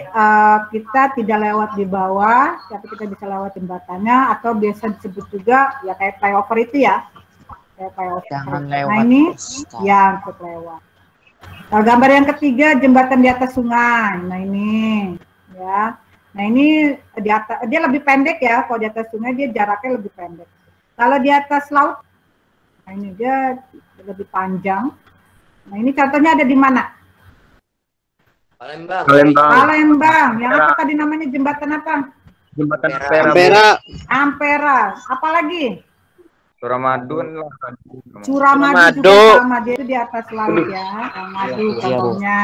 Speaker 1: kita tidak lewat di bawah, tapi kita bisa lewat jembatannya, atau biasa disebut juga ya kayak flyover itu ya.
Speaker 2: Jangan lewat.
Speaker 1: Nah, ini yang lewat. Nah, gambar yang ketiga, jembatan di atas sungai. Nah, ini ya. Nah, ini di atas, dia lebih pendek ya. Kalau di atas sungai dia jaraknya lebih pendek. Kalau di atas laut, nah ini dia lebih panjang. Nah, ini contohnya ada di mana?
Speaker 6: Palembang.
Speaker 1: Palembang. Yang apa tadi namanya, jembatan apa?
Speaker 3: Jembatan
Speaker 1: Ampera. Apalagi?
Speaker 8: Suramadu.
Speaker 1: Suramadu juga sama, dia itu di atas laut ya. Suramadu contohnya.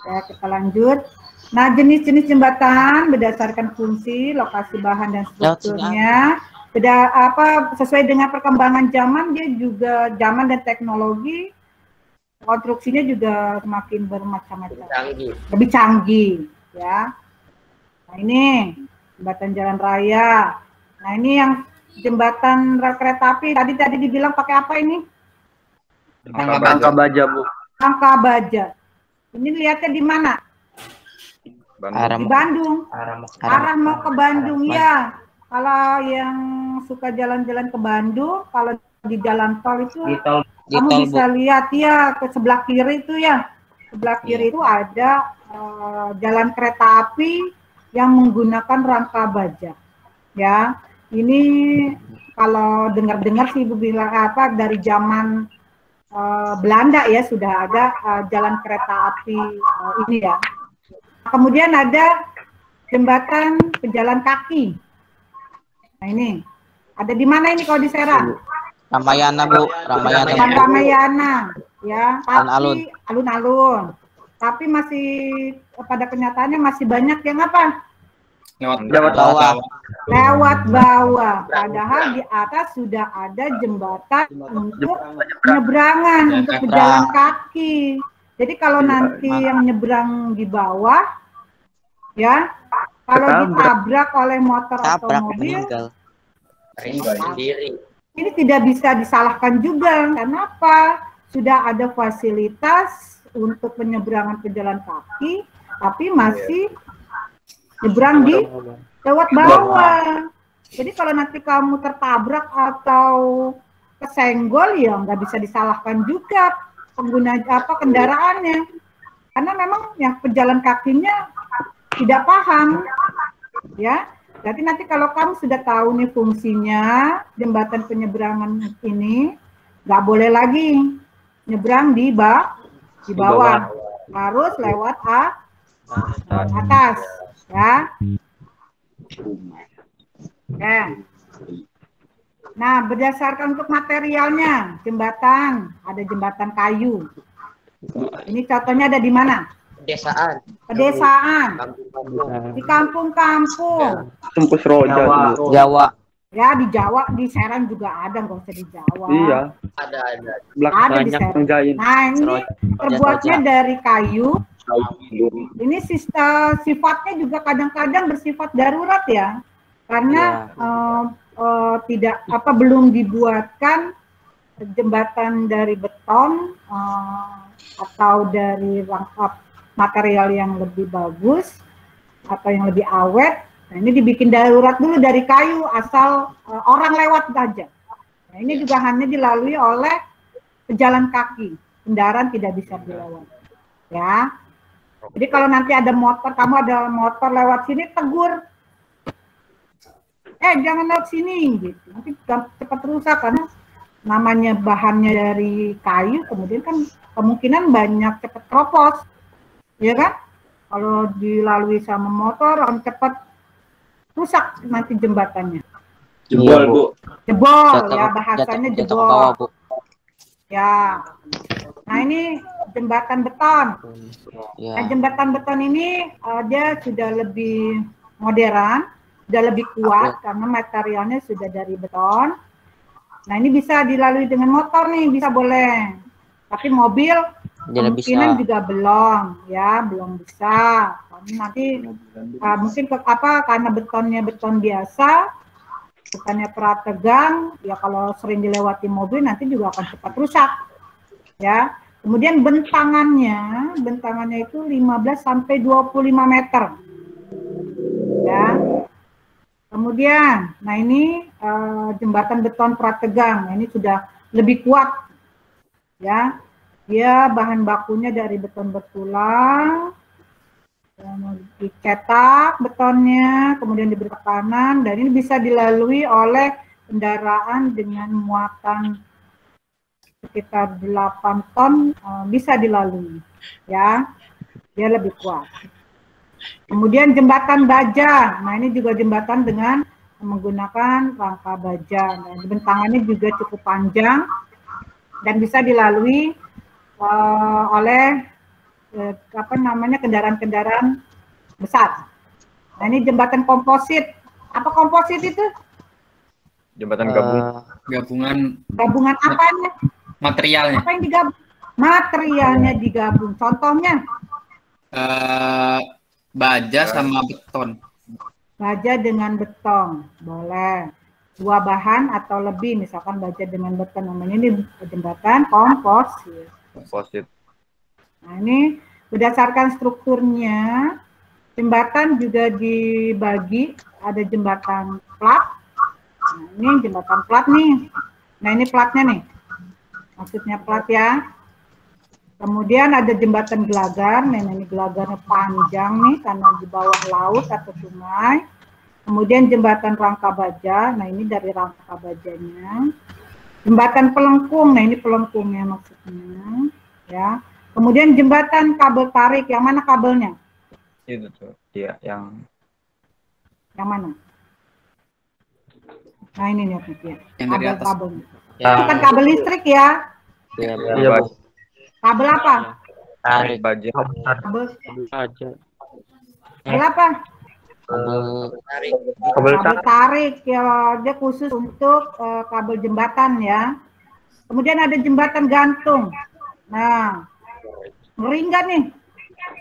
Speaker 1: Ya, kita lanjut. Nah, jenis-jenis jembatan berdasarkan fungsi, lokasi bahan dan strukturnya. Sesuai dengan perkembangan zaman, dia juga zaman dan teknologi konstruksinya juga semakin bermacam-macam,
Speaker 6: Canggih.
Speaker 1: lebih canggih, ya. Nah ini jembatan jalan raya. Nah ini yang jembatan rel kereta api. Tadi dibilang pakai apa ini?
Speaker 3: Rangka baja, Bu.
Speaker 1: Rangka baja. Ini lihatnya di mana? Di Bandung. Arah mau ke Bandung ya. Kalau yang suka jalan-jalan ke Bandung, kalau di jalan tol itu kamu bisa lihat ya ke sebelah kiri itu ya. Sebelah kiri itu ada jalan kereta api yang menggunakan rangka baja. Ya, ini kalau dengar-dengar sih Ibu bilang apa dari zaman Belanda ya sudah ada jalan kereta api ini ya. Kemudian ada jembatan pejalan kaki. Nah ini ada di mana ini kalau di Serang?
Speaker 2: Ramayana, Bu. Ramayana.
Speaker 1: Ramayana, ya.
Speaker 2: Alun-alun.
Speaker 1: Alun-alun. Tapi masih pada kenyataannya masih banyak yang apa?
Speaker 5: Lewat bawah.
Speaker 1: Lewat bawah. Padahal di atas sudah ada jembatan untuk penyeberangan, untuk pejalan kaki. Jadi kalau nanti yang nyebrang di bawah, ya, kalau ditabrak oleh motor atau mobil, ini tidak bisa disalahkan juga. Kenapa? Sudah ada fasilitas untuk penyeberangan pejalan kaki, tapi masih nyebrang di lewat bawah. Jadi kalau nanti kamu tertabrak atau kesenggol, ya nggak bisa disalahkan juga pengguna kendaraannya, karena memang yang pejalan kakinya tidak paham, ya. Jadi nanti kalau kamu sudah tahu nih fungsinya jembatan penyeberangan ini, nggak boleh lagi nyebrang di bawah, harus lewat atas, ya. Oke. Nah, berdasarkan untuk materialnya, jembatan ada jembatan kayu. Ini contohnya ada di mana? Pedesaan. Di kampung-kampung.
Speaker 3: Tempus Roja.
Speaker 2: Jawa.
Speaker 1: Ya di Jawa, di Serang juga ada, nggak usah di Jawa.
Speaker 3: Iya.
Speaker 1: Ada di Serang. Nah ini terbuatnya dari kayu. Ini sifatnya juga kadang-kadang bersifat darurat ya, karena tidak belum dibuatkan jembatan dari beton atau dari rangka material yang lebih bagus atau yang lebih awet. Nah, ini dibikin darurat dulu dari kayu asal orang lewat saja. Nah, ini juga hanya dilalui oleh pejalan kaki, kendaraan tidak bisa dilewati. Ya. Jadi kalau nanti ada motor, kamu ada motor lewat sini, tegur. Jangan lewat sini gitu. Nanti cepat rusak karena namanya bahannya dari kayu, kemudian kan kemungkinan banyak cepat keropos. Ya kan? Kalau dilalui sama motor akan cepat rusak nanti jembatannya.
Speaker 8: Jebol, Bu.
Speaker 1: Jebol, ya bahasanya jebol. Ya. Nah ini jembatan beton. Nah, jembatan beton ini dia sudah lebih modern, sudah lebih kuat karena materialnya sudah dari beton. Nah ini bisa dilalui dengan motor nih, bisa boleh. Tapi mobil kemungkinan juga belum, ya belum bisa. Nanti mungkin karena betonnya beton biasa, bukannya prategang, ya kalau sering dilewati mobil nanti juga akan cepat rusak, ya. Kemudian bentangannya itu 15 sampai 25 meter, ya. Kemudian, nah ini jembatan beton prategang, ini sudah lebih kuat, ya. Dia bahan bakunya dari beton bertulang, dicetak betonnya, kemudian diberi tekanan, dan ini bisa dilalui oleh kendaraan dengan muatan sekitar 8 ton, bisa dilalui, ya, dia lebih kuat. Kemudian jembatan baja, nah ini juga jembatan dengan menggunakan rangka baja, dan bentangannya juga cukup panjang dan bisa dilalui oleh kendaraan-kendaraan besar. Nah ini jembatan komposit. Apa komposit itu?
Speaker 8: Jembatan gabungan.
Speaker 1: Gabungan apanya?
Speaker 5: Materialnya.
Speaker 1: Apa yang digabung? materialnya digabung. Contohnya?
Speaker 5: Baja sama beton.
Speaker 1: Baja dengan beton, boleh. Dua bahan atau lebih, misalkan baja dengan beton, namanya ini jembatan komposit.
Speaker 8: Komposit.
Speaker 1: Nah, ini berdasarkan strukturnya, jembatan juga dibagi, ada jembatan plat. Nah, ini jembatan plat nih. Nah, ini platnya nih. Maksudnya plat ya. Kemudian ada jembatan gelagar. Nah, ini gelagarnya panjang nih, karena di bawah laut atau sungai. Kemudian jembatan rangka baja, nah ini dari rangka bajanya. Jembatan pelengkung, nah ini pelengkungnya maksudnya, ya. Kemudian jembatan kabel tarik, yang mana kabelnya?
Speaker 8: Itu tuh, dia yang
Speaker 1: mana? Nah ini nih, ya. Kabelnya.
Speaker 2: Ya.
Speaker 1: Bukan kabel listrik ya?
Speaker 8: iya, Bu.
Speaker 1: Kabel apa?
Speaker 8: Tarik baja.
Speaker 1: Kabel apa? Kabel tarik ya, dia khusus untuk kabel jembatan ya. Kemudian ada jembatan gantung. Nah, ngeri nggak nih?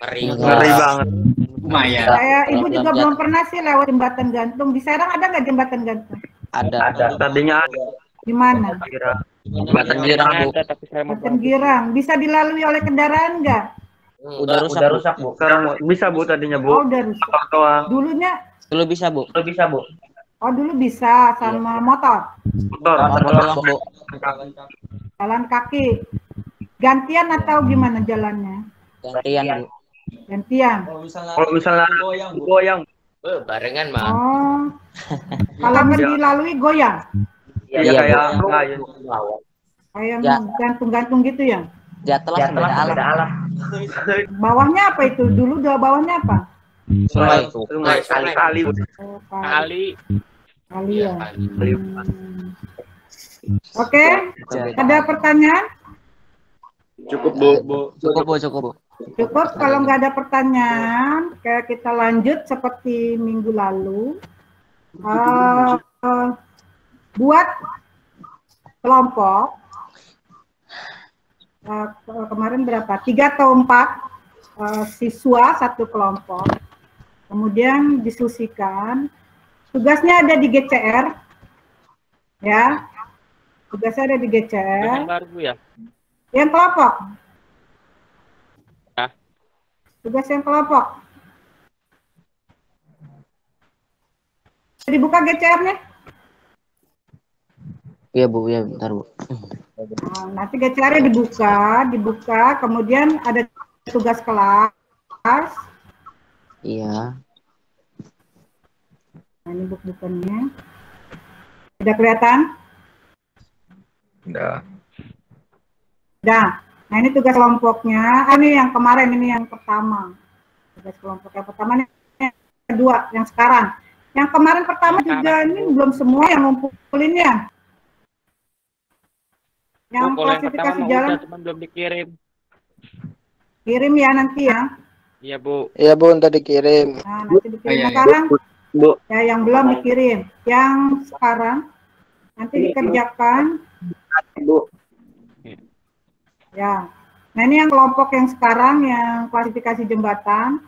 Speaker 8: Ngeri banget.
Speaker 5: Lumayan.
Speaker 1: Saya ibu juga belum pernah sih lewat jembatan gantung. Di Serang ada nggak jembatan gantung?
Speaker 2: Ada.
Speaker 8: Tadinya ada.
Speaker 1: Di mana?
Speaker 2: Jembatan Girang, Bu.
Speaker 1: Jembatan Girang. Bisa dilalui oleh kendaraan nggak?
Speaker 2: Udah rusak, Bu.
Speaker 8: Sekarang bisa, Bu, tadinya, Bu.
Speaker 1: Oh, udah rusak. Dulunya?
Speaker 2: Dulu bisa, Bu.
Speaker 1: Oh, dulu bisa sama motor.
Speaker 2: Motor, Bu.
Speaker 1: Jalan kaki. Gantian atau gimana jalannya?
Speaker 2: Gantian, Bu.
Speaker 1: Gantian.
Speaker 8: Kalau misalnya goyang.
Speaker 6: Barengan, Mak.
Speaker 1: Oh. Kalau nggak dilalui goyang.
Speaker 8: Iya, kayak
Speaker 1: Kayak gantung-gantung gitu ya?
Speaker 2: Di atas beda alam.
Speaker 1: Bawahnya apa itu? Dulu bawahnya apa?
Speaker 8: Sungai, kali.
Speaker 1: Oh, kali ya. Oke, ada pertanyaan?
Speaker 8: Cukup, Bu.
Speaker 2: Cukup, Bu.
Speaker 1: Cukup, kalau nggak ada pertanyaan, kayak kita lanjut seperti minggu lalu. Buat kelompok, kemarin berapa? 3 atau 4 siswa satu kelompok. Kemudian diskusikan. Tugasnya ada di GCR. Ya. Tugasnya ada di GCR. Yang kelompok. Tugas yang kelompok. Dibuka GCR-nya?
Speaker 2: Iya, Bu. Ya, bentar, Bu.
Speaker 1: Nah, nanti GCR-nya dibuka, kemudian ada tugas kelas.
Speaker 2: Iya.
Speaker 1: Nah, ini buku-bukunya. Sudah kelihatan?
Speaker 8: Udah.
Speaker 1: Nah, ini tugas kelompoknya. Ini yang kemarin, ini yang pertama. Tugas kelompok yang pertama, ini yang kedua, yang sekarang. Yang kemarin pertama juga ini belum semua yang ngumpulinnya. Yang klasifikasi jalan
Speaker 9: cuman belum dikirim.
Speaker 1: Kirim ya nanti ya.
Speaker 9: Iya, Bu.
Speaker 10: Iya, Bu, ntar dikirim.
Speaker 1: Nah, nanti dikirim. Sekarang ya yang belum dikirim. Yang sekarang nanti dikerjakan.
Speaker 8: Bu.
Speaker 1: Ya. Nah, ini yang kelompok yang sekarang yang klasifikasi jembatan.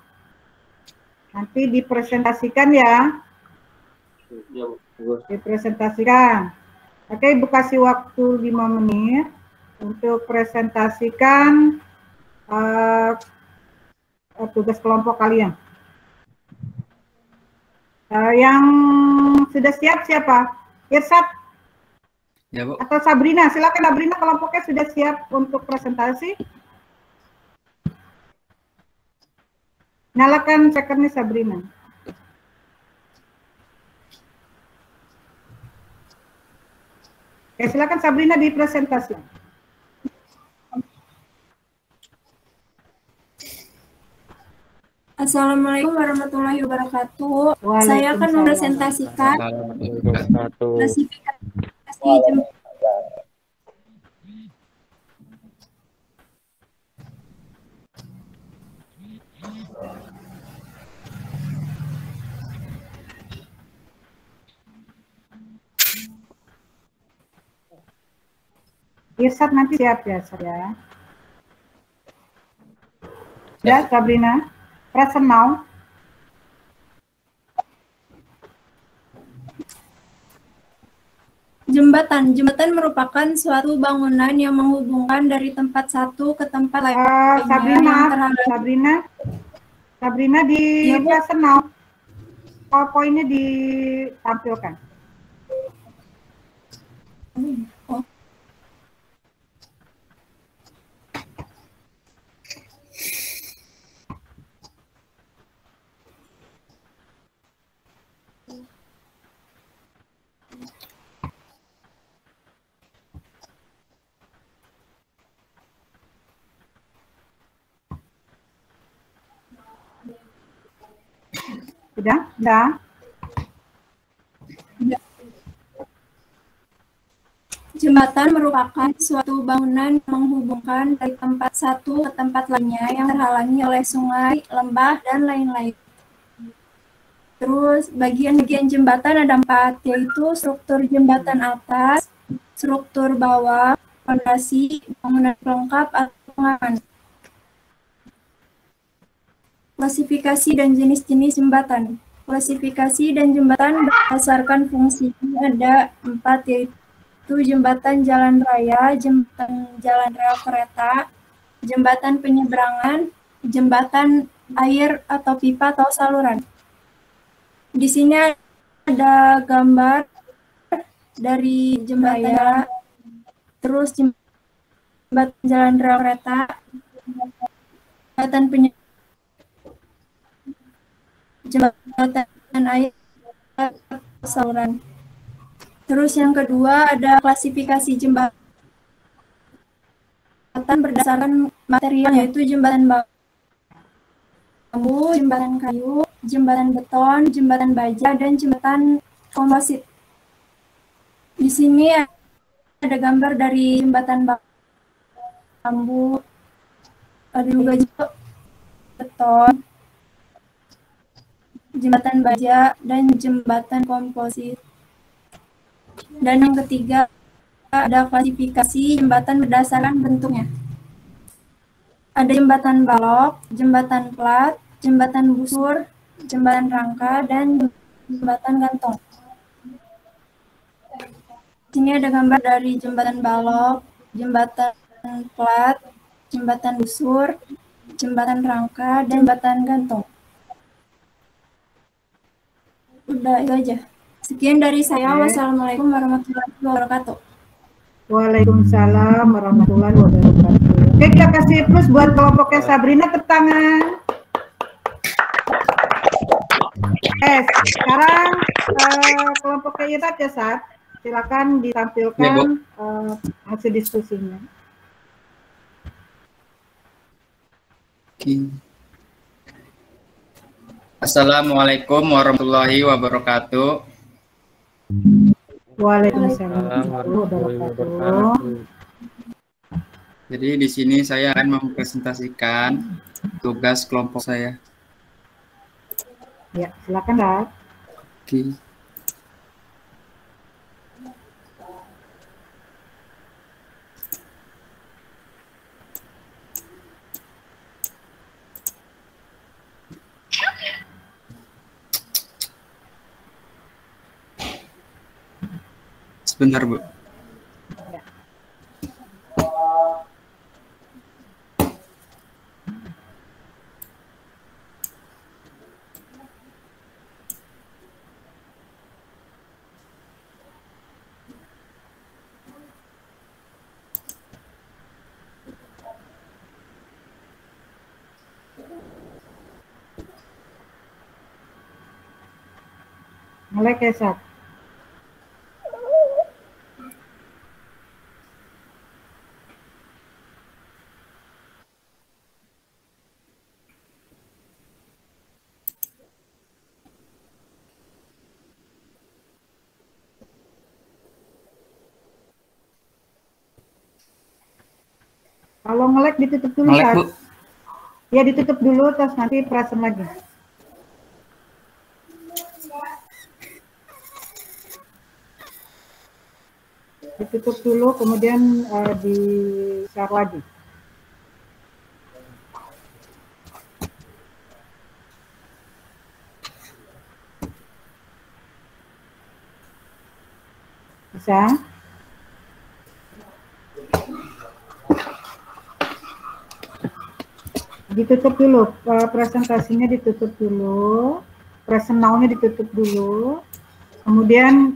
Speaker 1: Nanti dipresentasikan ya. Dipresentasikan. Oke, Ibu kasih waktu 5 menit untuk presentasikan tugas kelompok kalian. Yang sudah siap siapa? Irsat?
Speaker 5: Ya, Bu.
Speaker 1: Atau Sabrina? Silakan Sabrina, kelompoknya sudah siap untuk presentasi. Nyalakan cekernya Sabrina. Oke, silakan Sabrina dipresentasi.
Speaker 11: Assalamualaikum warahmatullahi wabarakatuh. Saya akan mempresentasikan klasifikasi jembatan.
Speaker 1: Irsat nanti siap ya, saya. Ya, Sabrina. Present now.
Speaker 11: Jembatan. Jembatan merupakan suatu bangunan yang menghubungkan dari tempat satu ke tempat lainnya.
Speaker 1: Sabrina di present now. PowerPoint-nya ditampilkan.
Speaker 11: Oh.
Speaker 1: Sudah? Sudah?
Speaker 11: Jembatan merupakan suatu bangunan yang menghubungkan dari tempat satu ke tempat lainnya yang terhalangi oleh sungai, lembah, dan lain-lain. Terus bagian-bagian jembatan ada 4, yaitu struktur jembatan atas, struktur bawah, fondasi, bangunan pelengkap atau pengaman. Klasifikasi dan jenis-jenis jembatan. Klasifikasi dan jembatan berdasarkan fungsinya ada 4, yaitu jembatan jalan raya, jembatan jalan rel kereta, jembatan penyeberangan, jembatan air atau pipa atau saluran. Di sini ada gambar dari jembatan raya, terus jembatan jalan rel kereta, jembatan air atau saluran. Terus yang kedua ada klasifikasi jembatan berdasarkan material, yaitu jembatan bambu, jembatan kayu, jembatan beton, jembatan baja, dan jembatan komposit. Di sini ada gambar dari jembatan bambu, ada juga beton, jembatan baja, dan jembatan komposit. Dan yang ketiga ada klasifikasi jembatan berdasarkan bentuknya. Ada jembatan balok, jembatan plat, jembatan busur, jembatan rangka, dan jembatan gantung. Di sini ada gambar dari jembatan balok, jembatan plat, jembatan busur, jembatan rangka, dan jembatan gantung. Udah itu aja. Sekian dari saya. Wassalamualaikum warahmatullahi wabarakatuh.
Speaker 1: Waalaikumsalam warahmatullahi wabarakatuh. Oke, kita kasih plus buat kelompoknya Sabrina, tepuk tangan. Sekarang kelompoknya Irat ya, Sat. Silakan ditampilkan hasil diskusinya.
Speaker 5: Assalamualaikum warahmatullahi wabarakatuh.
Speaker 1: Waalaikumsalam warahmatullahi wabarakatuh.
Speaker 5: Jadi di sini saya akan mempresentasikan tugas kelompok saya.
Speaker 1: Ya, silakan, Kak.
Speaker 5: Oke. Sebentar, Bu.
Speaker 1: Mulai, Kesat. Kalau nge-lag ditutup dulu,
Speaker 5: Nge-lag, Bu.
Speaker 1: Ya, ditutup dulu, terus nanti present lagi. Ditutup dulu, kemudian di-share lagi. bisa. Ditutup dulu, presentasinya ditutup dulu, present now-nya ditutup dulu, kemudian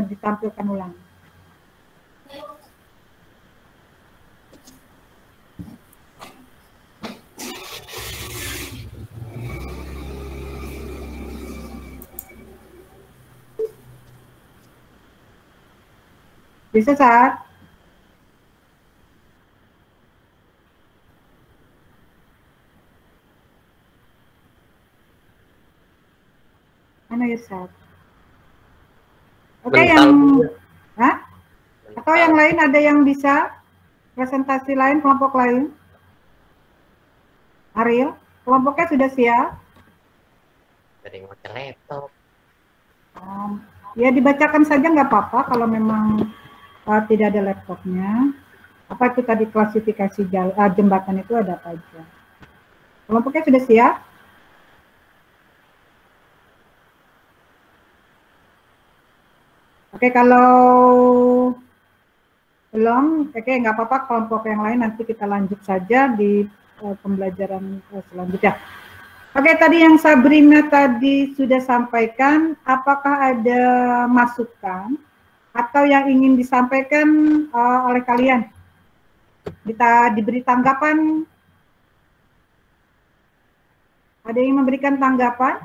Speaker 1: ditampilkan ulang. Bisa, Saat? Mana ya, Saat? Oke, yang... Hah? Atau yang lain ada yang bisa? Presentasi lain, kelompok lain? Ariel, kelompoknya sudah siap?
Speaker 6: Dari ngoceh laptop.
Speaker 1: Ya dibacakan saja nggak apa-apa kalau memang tidak ada laptopnya. Apa itu tadi klasifikasi jembatan itu ada apa aja? Kelompoknya sudah siap? Oke, kalau belum, oke nggak apa-apa, kelompok yang lain nanti kita lanjut saja di pembelajaran selanjutnya. Oke, tadi yang Sabrina tadi sudah sampaikan, apakah ada masukan atau yang ingin disampaikan oleh kalian? Kita diberi tanggapan? Ada yang memberikan tanggapan?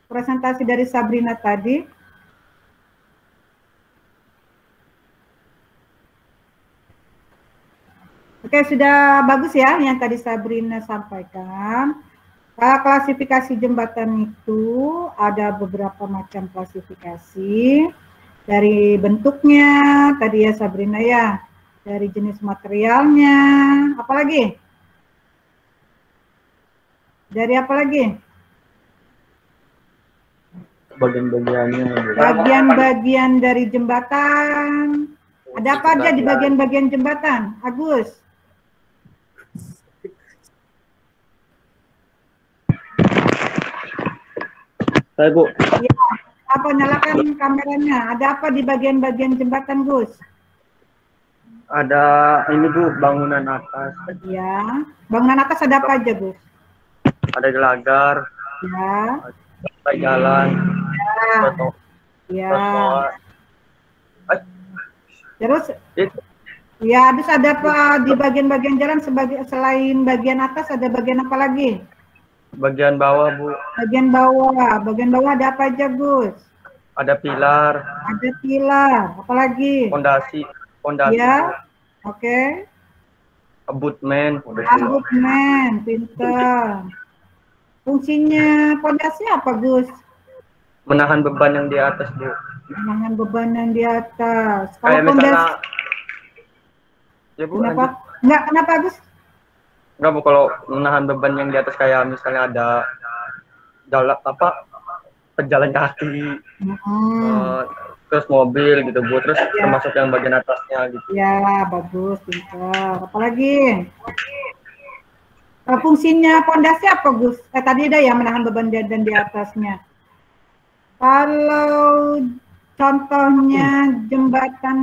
Speaker 1: Presentasi dari Sabrina tadi. Oke, sudah bagus ya yang tadi Sabrina sampaikan. Klasifikasi jembatan itu ada beberapa macam klasifikasi. Dari bentuknya, tadi ya Sabrina ya. Dari jenis materialnya, apalagi? Dari apa lagi?
Speaker 3: Bagian-bagiannya.
Speaker 1: Bagian-bagian dari jembatan. Ada apa aja di bagian-bagian jembatan? Agus?
Speaker 3: Saya, Bu.
Speaker 1: Ya, apa nyalakan kameranya? Ada apa di bagian-bagian jembatan, Gus?
Speaker 3: Ada ini, Bu, bangunan atas.
Speaker 1: Ya, bangunan atas ada apa aja, Gus?
Speaker 3: Ada gelagar.
Speaker 1: Ya.
Speaker 3: Ada jalan.
Speaker 1: Ya. Ya. Terus? Ya, terus ada apa di bagian-bagian jalan selain bagian atas ada bagian apa lagi?
Speaker 3: Bagian bawah, Bu.
Speaker 1: Bagian bawah. Bagian bawah ada apa aja, Gus?
Speaker 3: Ada pilar.
Speaker 1: Ada pilar. Apalagi?
Speaker 3: Fondasi. Fondasi.
Speaker 1: Ya. Oke.
Speaker 3: Abutmen.
Speaker 1: Abutmen. Pinter. Fungsinya fondasi apa, Gus?
Speaker 3: Menahan beban yang di atas, Bu.
Speaker 1: Menahan beban yang di atas.
Speaker 3: Kayak
Speaker 1: Kalau
Speaker 3: misalnya...
Speaker 1: fondasi...
Speaker 3: Ya, Bu.
Speaker 1: Kenapa?
Speaker 3: Lanjut.
Speaker 1: Enggak, kenapa, Gus?
Speaker 3: Enggak, Bu, kalau menahan beban yang di atas kayak misalnya ada jalan pejalan kaki, terus mobil gitu, Bu, terus
Speaker 1: ya.
Speaker 3: termasuk yang bagian atasnya gitu.
Speaker 1: Ya, bagus, pintar. Apalagi? Fungsinya fondasi apa, Gus? Tadi ada ya menahan beban dan di atasnya. Kalau contohnya jembatan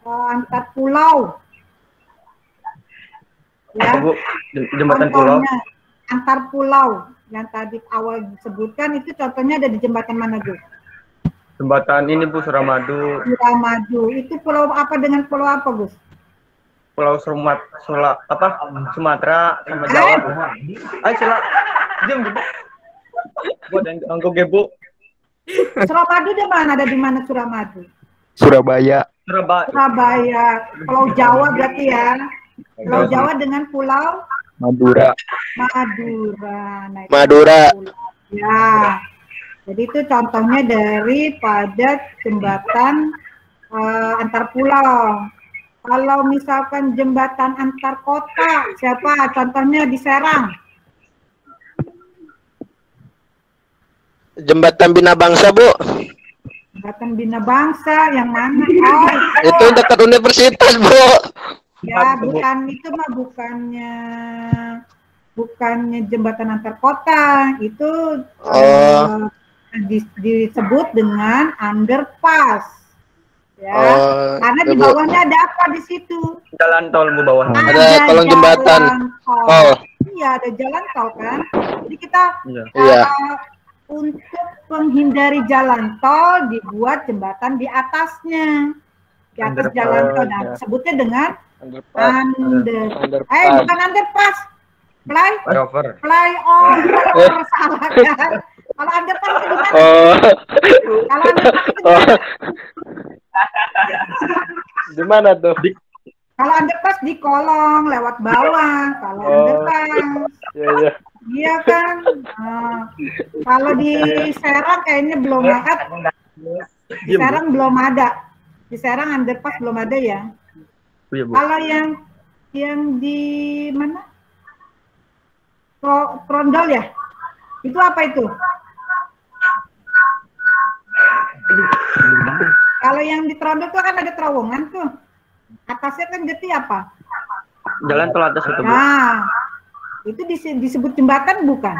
Speaker 1: antar pulau. Ya,
Speaker 3: Bu, jembatan pulau.
Speaker 1: Antar pulau yang tadi awal disebutkan itu contohnya ada di jembatan mana, Gus?
Speaker 3: Jembatan ini, Bu, Suramadu.
Speaker 1: Suramadu. Itu pulau apa dengan pulau apa, Gus?
Speaker 3: Pulau Sumatera sama Jawa. Ayo, diam, Bu. Buat yang angkut, Bu.
Speaker 1: Suramadu di mana? Ada di mana Suramadu?
Speaker 9: Surabaya.
Speaker 1: Surabaya. Pulau Jawa berarti ya. Pulau Jawa dengan Pulau
Speaker 9: Madura.
Speaker 1: Madura. Nah,
Speaker 9: Madura.
Speaker 1: Ya. Jadi itu contohnya daripada jembatan antar pulau. Kalau misalkan jembatan antar kota, siapa? Contohnya di Serang.
Speaker 9: Jembatan Bina Bangsa, Bu.
Speaker 1: Jembatan Bina Bangsa yang mana? Oh,
Speaker 9: itu dekat universitas, Bu.
Speaker 1: Ya, bukan itu mah bukannya jembatan antar kota, itu disebut dengan underpass. Ya,
Speaker 9: Oh,
Speaker 1: karena
Speaker 9: ya,
Speaker 1: di
Speaker 9: Bu.
Speaker 1: bawahnya ada apa di situ?
Speaker 8: Jalan tol Bu bawahnya.
Speaker 9: Ada kolong jembatan.
Speaker 1: jalan tol.
Speaker 9: Oh.
Speaker 1: Iya, ada jalan tol kan. Jadi kita
Speaker 9: Iya.
Speaker 1: untuk menghindari jalan tol dibuat jembatan di atasnya. Di atas
Speaker 8: Underpass,
Speaker 1: jalan tol. Nah,
Speaker 8: ya.
Speaker 1: sebutnya dengan
Speaker 9: Underpass. Underpass.
Speaker 1: bukan underpass.
Speaker 8: Flyover.
Speaker 1: Flyover salah kan. Kalau underpass itu gimana?
Speaker 9: Oh.
Speaker 1: Kalau underpass itu
Speaker 9: Oh.
Speaker 1: gimana?
Speaker 9: Di mana tuh?
Speaker 1: Kalau underpass di kolong lewat bawah. Kalau underpass,
Speaker 9: Iya, iya.
Speaker 1: iya kan. Nah, kalau di Serang kayaknya belum ada. Di Serang belum ada. Di Serang underpass belum ada ya.
Speaker 8: Iya, Bu.
Speaker 1: Kalau yang di mana? Trondol ya? Itu apa itu? Kalau yang di Trondol tuh kan ada terowongan tuh. Atasnya kan geti apa?
Speaker 8: Jalan tol atas itu, Bu.
Speaker 1: Nah, itu disebut jembatan bukan?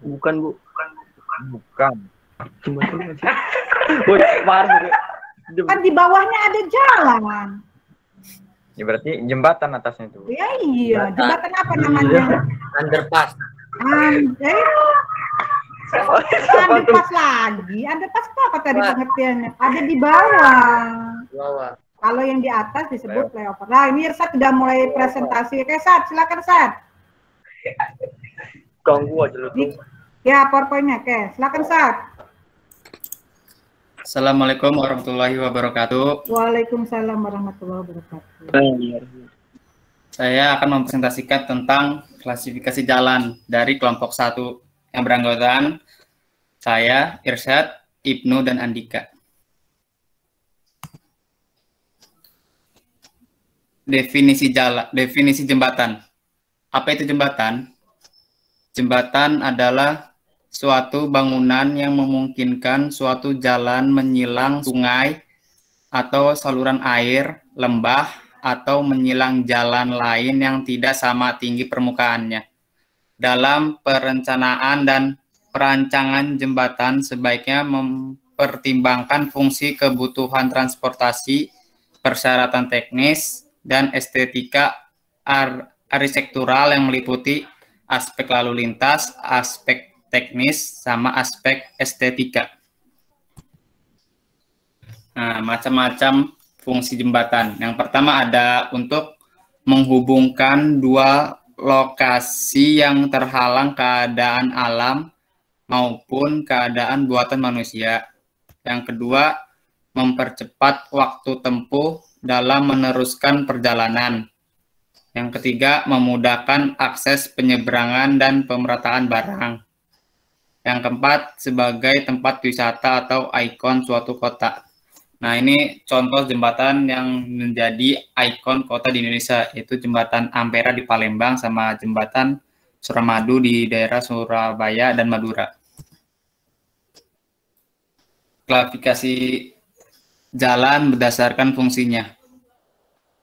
Speaker 8: Bukan, Bu.
Speaker 10: Bukan.
Speaker 8: Jembatan. Woi, marah.
Speaker 1: Kan di bawahnya ada jalan.
Speaker 10: Ya berarti jembatan atasnya itu.
Speaker 1: Ya iya, jembatan apa namanya?
Speaker 6: Underpass.
Speaker 1: Underpass lagi. Underpass itu apa tadi pengertiannya? Ada di bawah.
Speaker 6: Bawah.
Speaker 1: Kalau yang di atas disebut flyover. Nah, ini Irsat sudah mulai presentasi. Oke, Sat, silakan Sat.
Speaker 8: Ganggu aja lu.
Speaker 1: Ya, PowerPoint-nya. Oke, silakan Sat.
Speaker 5: Assalamualaikum warahmatullahi wabarakatuh.
Speaker 1: Waalaikumsalam warahmatullahi wabarakatuh.
Speaker 5: Saya akan mempresentasikan tentang klasifikasi jalan dari kelompok 1 yang beranggotakan saya, Irsyad, Ibnu, dan Andika. Definisi jembatan. Apa itu jembatan? Jembatan adalah suatu bangunan yang memungkinkan suatu jalan menyilang sungai atau saluran air, lembah, atau menyilang jalan lain yang tidak sama tinggi permukaannya. Dalam perencanaan dan perancangan jembatan sebaiknya mempertimbangkan fungsi kebutuhan transportasi, persyaratan teknis, dan estetika arsitektural yang meliputi aspek lalu lintas, aspek teknis, sama aspek estetika. Nah, macam-macam fungsi jembatan. Yang pertama ada untuk menghubungkan dua lokasi yang terhalang keadaan alam maupun keadaan buatan manusia. Yang kedua, mempercepat waktu tempuh dalam meneruskan perjalanan. Yang ketiga, memudahkan akses penyeberangan dan pemerataan barang. Yang keempat, sebagai tempat wisata atau ikon suatu kota. Nah, ini contoh jembatan yang menjadi ikon kota di Indonesia, yaitu jembatan Ampera di Palembang sama jembatan Suramadu di daerah Surabaya dan Madura. Klasifikasi jalan berdasarkan fungsinya.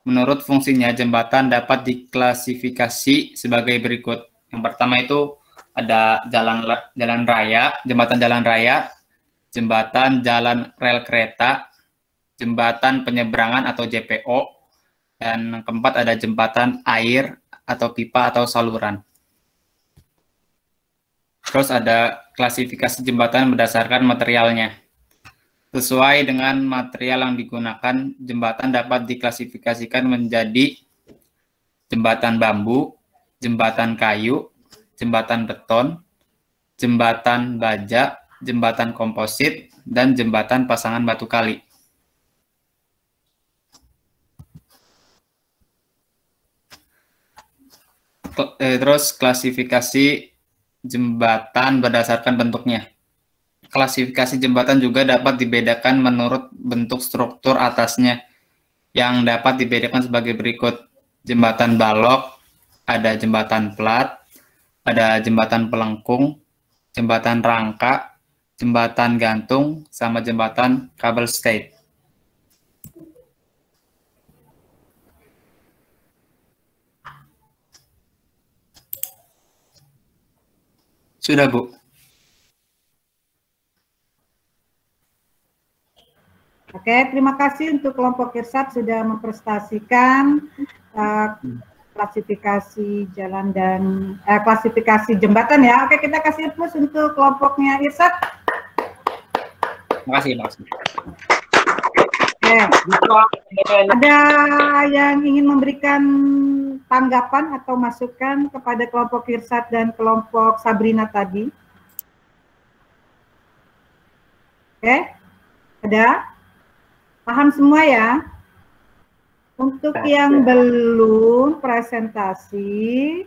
Speaker 5: Menurut fungsinya, jembatan dapat diklasifikasi sebagai berikut. Yang pertama itu ada jalan raya, jembatan jalan raya, jembatan jalan rel kereta, jembatan penyeberangan atau JPO, dan yang keempat ada jembatan air atau pipa atau saluran. Terus ada klasifikasi jembatan berdasarkan materialnya. Sesuai dengan material yang digunakan, jembatan dapat diklasifikasikan menjadi jembatan bambu, jembatan kayu, jembatan beton, jembatan baja, jembatan komposit, dan jembatan pasangan batu kali. Terus klasifikasi jembatan berdasarkan bentuknya. Klasifikasi jembatan juga dapat dibedakan menurut bentuk struktur atasnya, yang dapat dibedakan sebagai berikut. Jembatan balok, ada jembatan plat, ada jembatan pelengkung, jembatan rangka, jembatan gantung, sama jembatan kabel stay. Sudah, Bu.
Speaker 1: Oke, terima kasih untuk kelompok Irsat sudah memprestasikan klasifikasi jalan dan klasifikasi jembatan ya. Oke, kita kasih plus untuk kelompoknya Irsat.
Speaker 5: Terima kasih.
Speaker 1: Ada yang ingin memberikan tanggapan atau masukan kepada kelompok Irsat dan kelompok Sabrina tadi? Oke, ada? Paham semua ya? Untuk yang belum presentasi,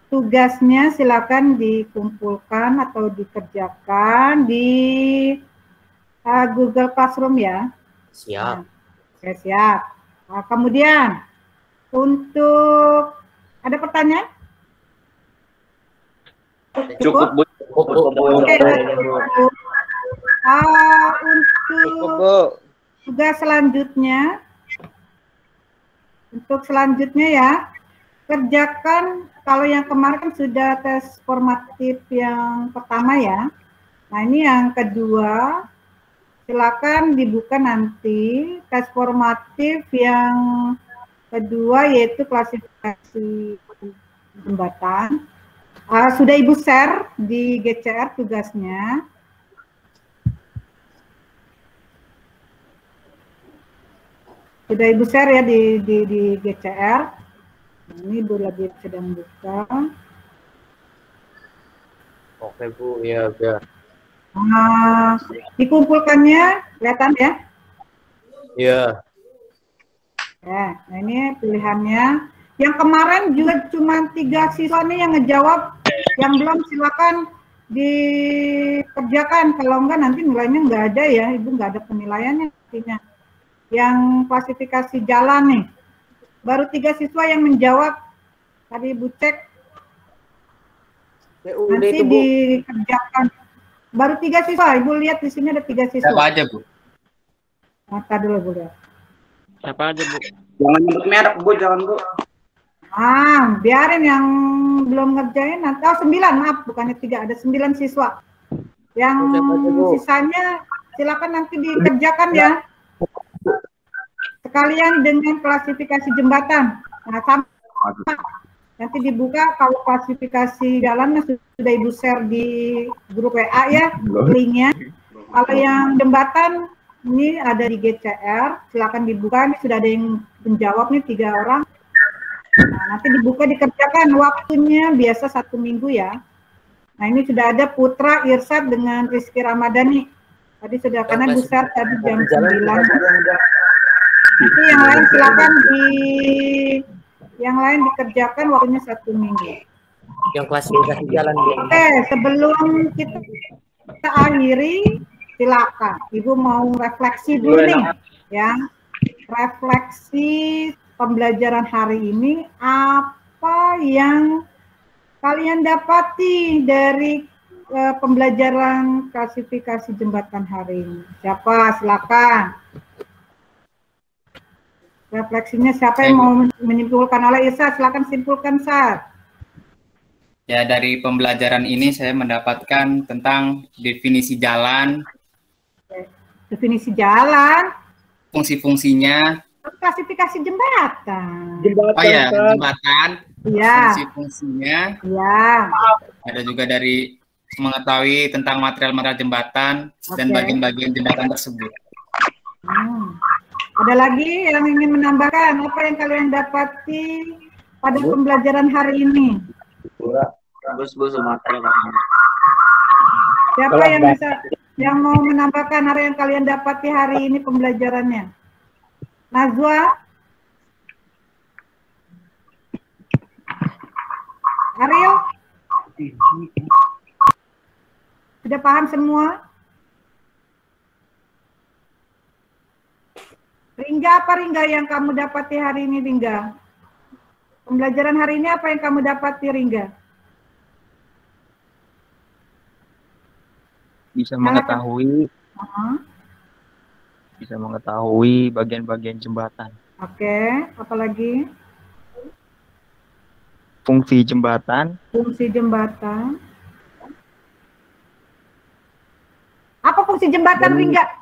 Speaker 1: tugasnya silakan dikumpulkan atau dikerjakan di Google Classroom ya.
Speaker 6: Siap.
Speaker 1: Oke, siap. Nah, kemudian untuk ada pertanyaan?
Speaker 8: Cukup, Bu.
Speaker 1: Oke, untuk tugas selanjutnya, ya, kerjakan kalau yang kemarin sudah tes formatif yang pertama ya. Nah, ini yang kedua. Silakan dibuka nanti tes formatif yang kedua yaitu klasifikasi jembatan. Sudah Ibu share di GCR tugasnya. Sudah Ibu share ya di GCR. Ini Ibu lagi sedang buka.
Speaker 6: Oke Bu, ya biar.
Speaker 1: Dikumpulkannya, kelihatan ya?
Speaker 6: Iya.
Speaker 1: Ya, nah ini pilihannya. Yang kemarin juga cuma 3 siswa nih yang ngejawab. Yang belum silakan dikerjakan. Kalau enggak nanti nilainya enggak ada ya, Ibu enggak ada penilaiannya artinya. Yang klasifikasi jalan nih, baru 3 siswa yang menjawab. Tadi Ibu cek. Nanti
Speaker 6: itu, Bu.
Speaker 1: dikerjakan. Baru 3 siswa, Ibu lihat di sini ada 3 siswa.
Speaker 5: Siapa aja, Bu?
Speaker 1: Mata dulu, Bu lihat.
Speaker 7: Siapa aja, Bu?
Speaker 8: Jangan nyebut merek, Bu, jangan, Bu.
Speaker 1: Biarin yang belum ngerjain nanti. 9, maaf, bukannya 3, ada 9 siswa. Yang sisanya silakan nanti dikerjakan ya. Sekalian dengan klasifikasi jembatan. Nah, sama. Nanti dibuka kalau klasifikasi jalan sudah Ibu share di grup WA ya, linknya. Kalau yang jembatan ini ada di GCR, silakan dibuka. Ini sudah ada yang menjawab nih 3 orang. Nah, nanti dibuka dikerjakan, waktunya biasa 1 minggu ya. Nah, ini sudah ada Putra Irsat dengan Rizky Ramadhani. Tadi sudah karena Bu share tadi jam 9. Nanti yang lain silakan yang lain dikerjakan waktunya 1 minggu.
Speaker 6: Yang klasifikasi jalan.
Speaker 1: Oke, sebelum kita akhiri, silakan. Ibu mau refleksi dulu nih, ya. Refleksi pembelajaran hari ini, apa yang kalian dapati dari pembelajaran klasifikasi jembatan hari ini? Siapa? Silakan. Refleksinya siapa yang mau menyimpulkan? Oleh Isa, silakan simpulkan, Sar.
Speaker 5: Ya, dari pembelajaran ini saya mendapatkan tentang definisi jalan.
Speaker 1: Definisi jalan.
Speaker 5: Fungsi-fungsinya.
Speaker 1: Klasifikasi jembatan.
Speaker 5: Oh ya, jembatan.
Speaker 1: Iya.
Speaker 5: Fungsi-fungsinya.
Speaker 1: Iya.
Speaker 5: Ada juga dari mengetahui tentang material-material jembatan dan bagian-bagian jembatan tersebut.
Speaker 1: Ada lagi yang ingin menambahkan apa yang kalian dapati pada pembelajaran hari ini? Siapa yang bisa, yang mau menambahkan apa yang kalian dapati hari ini pembelajarannya? Nazwa? Ariel? Sudah paham semua? Ringga, apa Ringga yang kamu dapati hari ini, Ringga? Pembelajaran hari ini apa yang kamu dapati, Ringga?
Speaker 7: Bisa mengetahui bagian-bagian jembatan.
Speaker 1: Oke, apalagi?
Speaker 7: Fungsi jembatan.
Speaker 1: Fungsi jembatan. Apa fungsi jembatan, Ringga?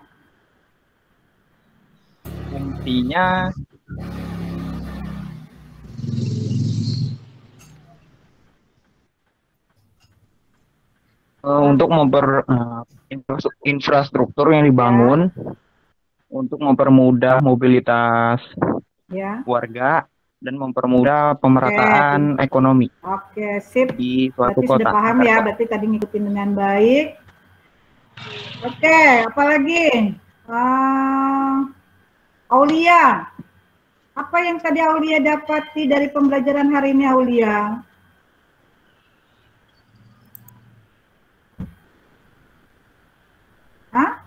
Speaker 12: artinya untuk infrastruktur yang dibangun untuk mempermudah mobilitas warga dan mempermudah pemerataan ekonomi.
Speaker 1: Oke, sip.
Speaker 12: Di suatu
Speaker 1: berarti
Speaker 12: kota.
Speaker 1: Sudah paham ya, berarti tadi ngikutin dengan baik. Oke, apalagi? Aulia, apa yang tadi Aulia dapati dari pembelajaran hari ini, Aulia? Hah?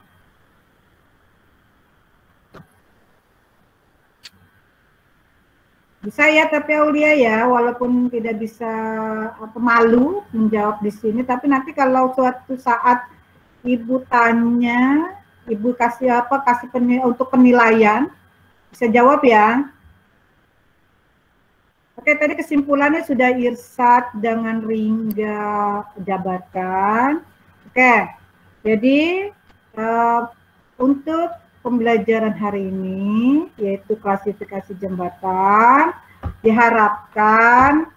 Speaker 1: Bisa ya, tapi Aulia ya, walaupun tidak bisa malu menjawab di sini, tapi nanti kalau suatu saat Ibu tanya, Ibu kasih untuk penilaian, bisa jawab ya. Oke, tadi kesimpulannya sudah Irsad dengan Ringga jabarkan. Oke, jadi untuk pembelajaran hari ini, yaitu klasifikasi jembatan, diharapkan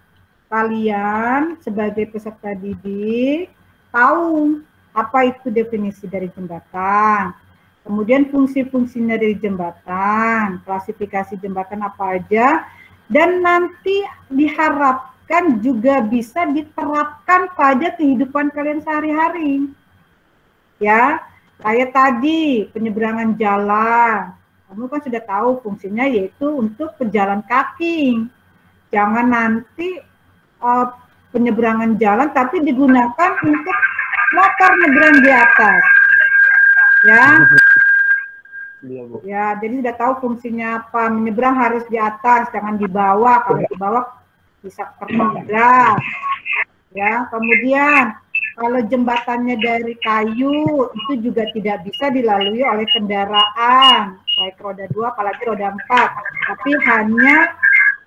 Speaker 1: kalian sebagai peserta didik tahu apa itu definisi dari jembatan, kemudian fungsi-fungsinya dari jembatan, klasifikasi jembatan apa aja, dan nanti diharapkan juga bisa diterapkan pada kehidupan kalian sehari-hari. Ya, kayak tadi penyeberangan jalan, kamu kan sudah tahu fungsinya yaitu untuk pejalan kaki. Jangan nanti penyeberangan jalan tapi digunakan untuk motor nyebrang di atas. Ya. Ya, jadi sudah tahu fungsinya apa. Menyeberang harus di atas, jangan di bawah. Kalau di bawah bisa tertabrak. Ya, kemudian kalau jembatannya dari kayu itu juga tidak bisa dilalui oleh kendaraan baik roda 2 apalagi roda 4, tapi hanya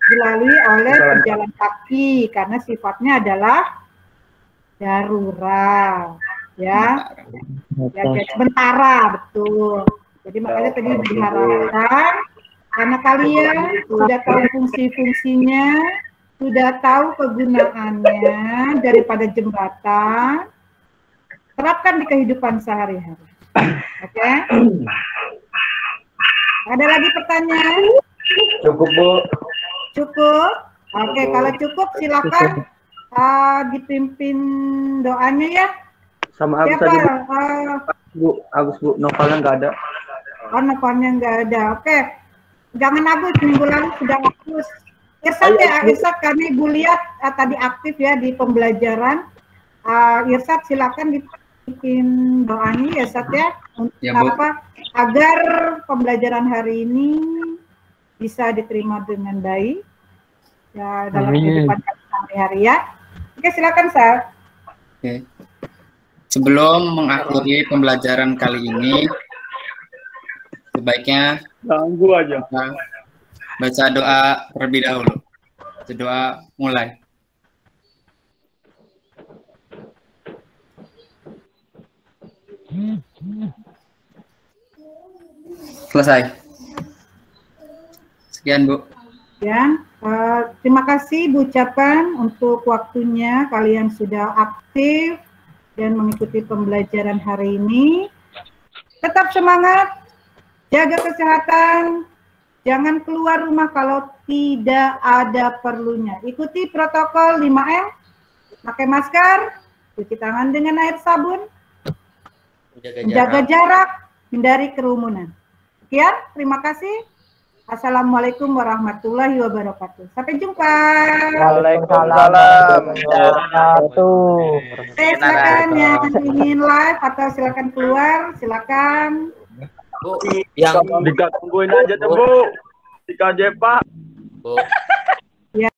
Speaker 1: dilalui oleh pejalan kaki karena sifatnya adalah darurat, ya. Ya, sementara, betul. Jadi makanya tadi diharapkan karena kalian sudah tahu fungsi-fungsinya, sudah tahu kegunaannya daripada jembatan, terapkan di kehidupan sehari-hari. Oke? Ada lagi pertanyaan?
Speaker 3: Cukup, Bu.
Speaker 1: Cukup? Oke, kalau cukup silakan dipimpin doanya ya.
Speaker 3: Sama Agus tadi, Bu. Agus, Bu. Novelnya nggak ada.
Speaker 1: Oh, novelnya nggak ada. Oke. Jangan Agus, minggu lalu sudah Agus. Irsad ya, Irsad, karena Ibu lihat tadi aktif ya di pembelajaran. Irsad silakan dibikin doanya ya, Irsad ya, untuk agar pembelajaran hari ini bisa diterima dengan baik ya dalam kehidupan sehari-hari ya. Oke, silakan Irsad.
Speaker 5: Oke. Sebelum mengakhiri pembelajaran kali ini, sebaiknya
Speaker 3: ganggu aja.
Speaker 5: Baca doa terlebih dahulu. Doa mulai. Selesai. Sekian, Bu.
Speaker 1: Ya, terima kasih Bu ucapkan untuk waktunya. Kalian sudah aktif dan mengikuti pembelajaran hari ini. Tetap semangat, jaga kesehatan. Jangan keluar rumah kalau tidak ada perlunya. Ikuti protokol 5M, pakai masker, cuci tangan dengan air sabun, menjaga jarak, hindari kerumunan. Sekian, terima kasih. Assalamualaikum warahmatullahi wabarakatuh. Sampai jumpa.
Speaker 9: Waalaikumsalam.
Speaker 1: Silakan yang ingin live atau silakan keluar, silakan.
Speaker 6: Bu, yang
Speaker 3: digangguin aja tuh, Bu. Di KJ, Pak.
Speaker 6: Bu,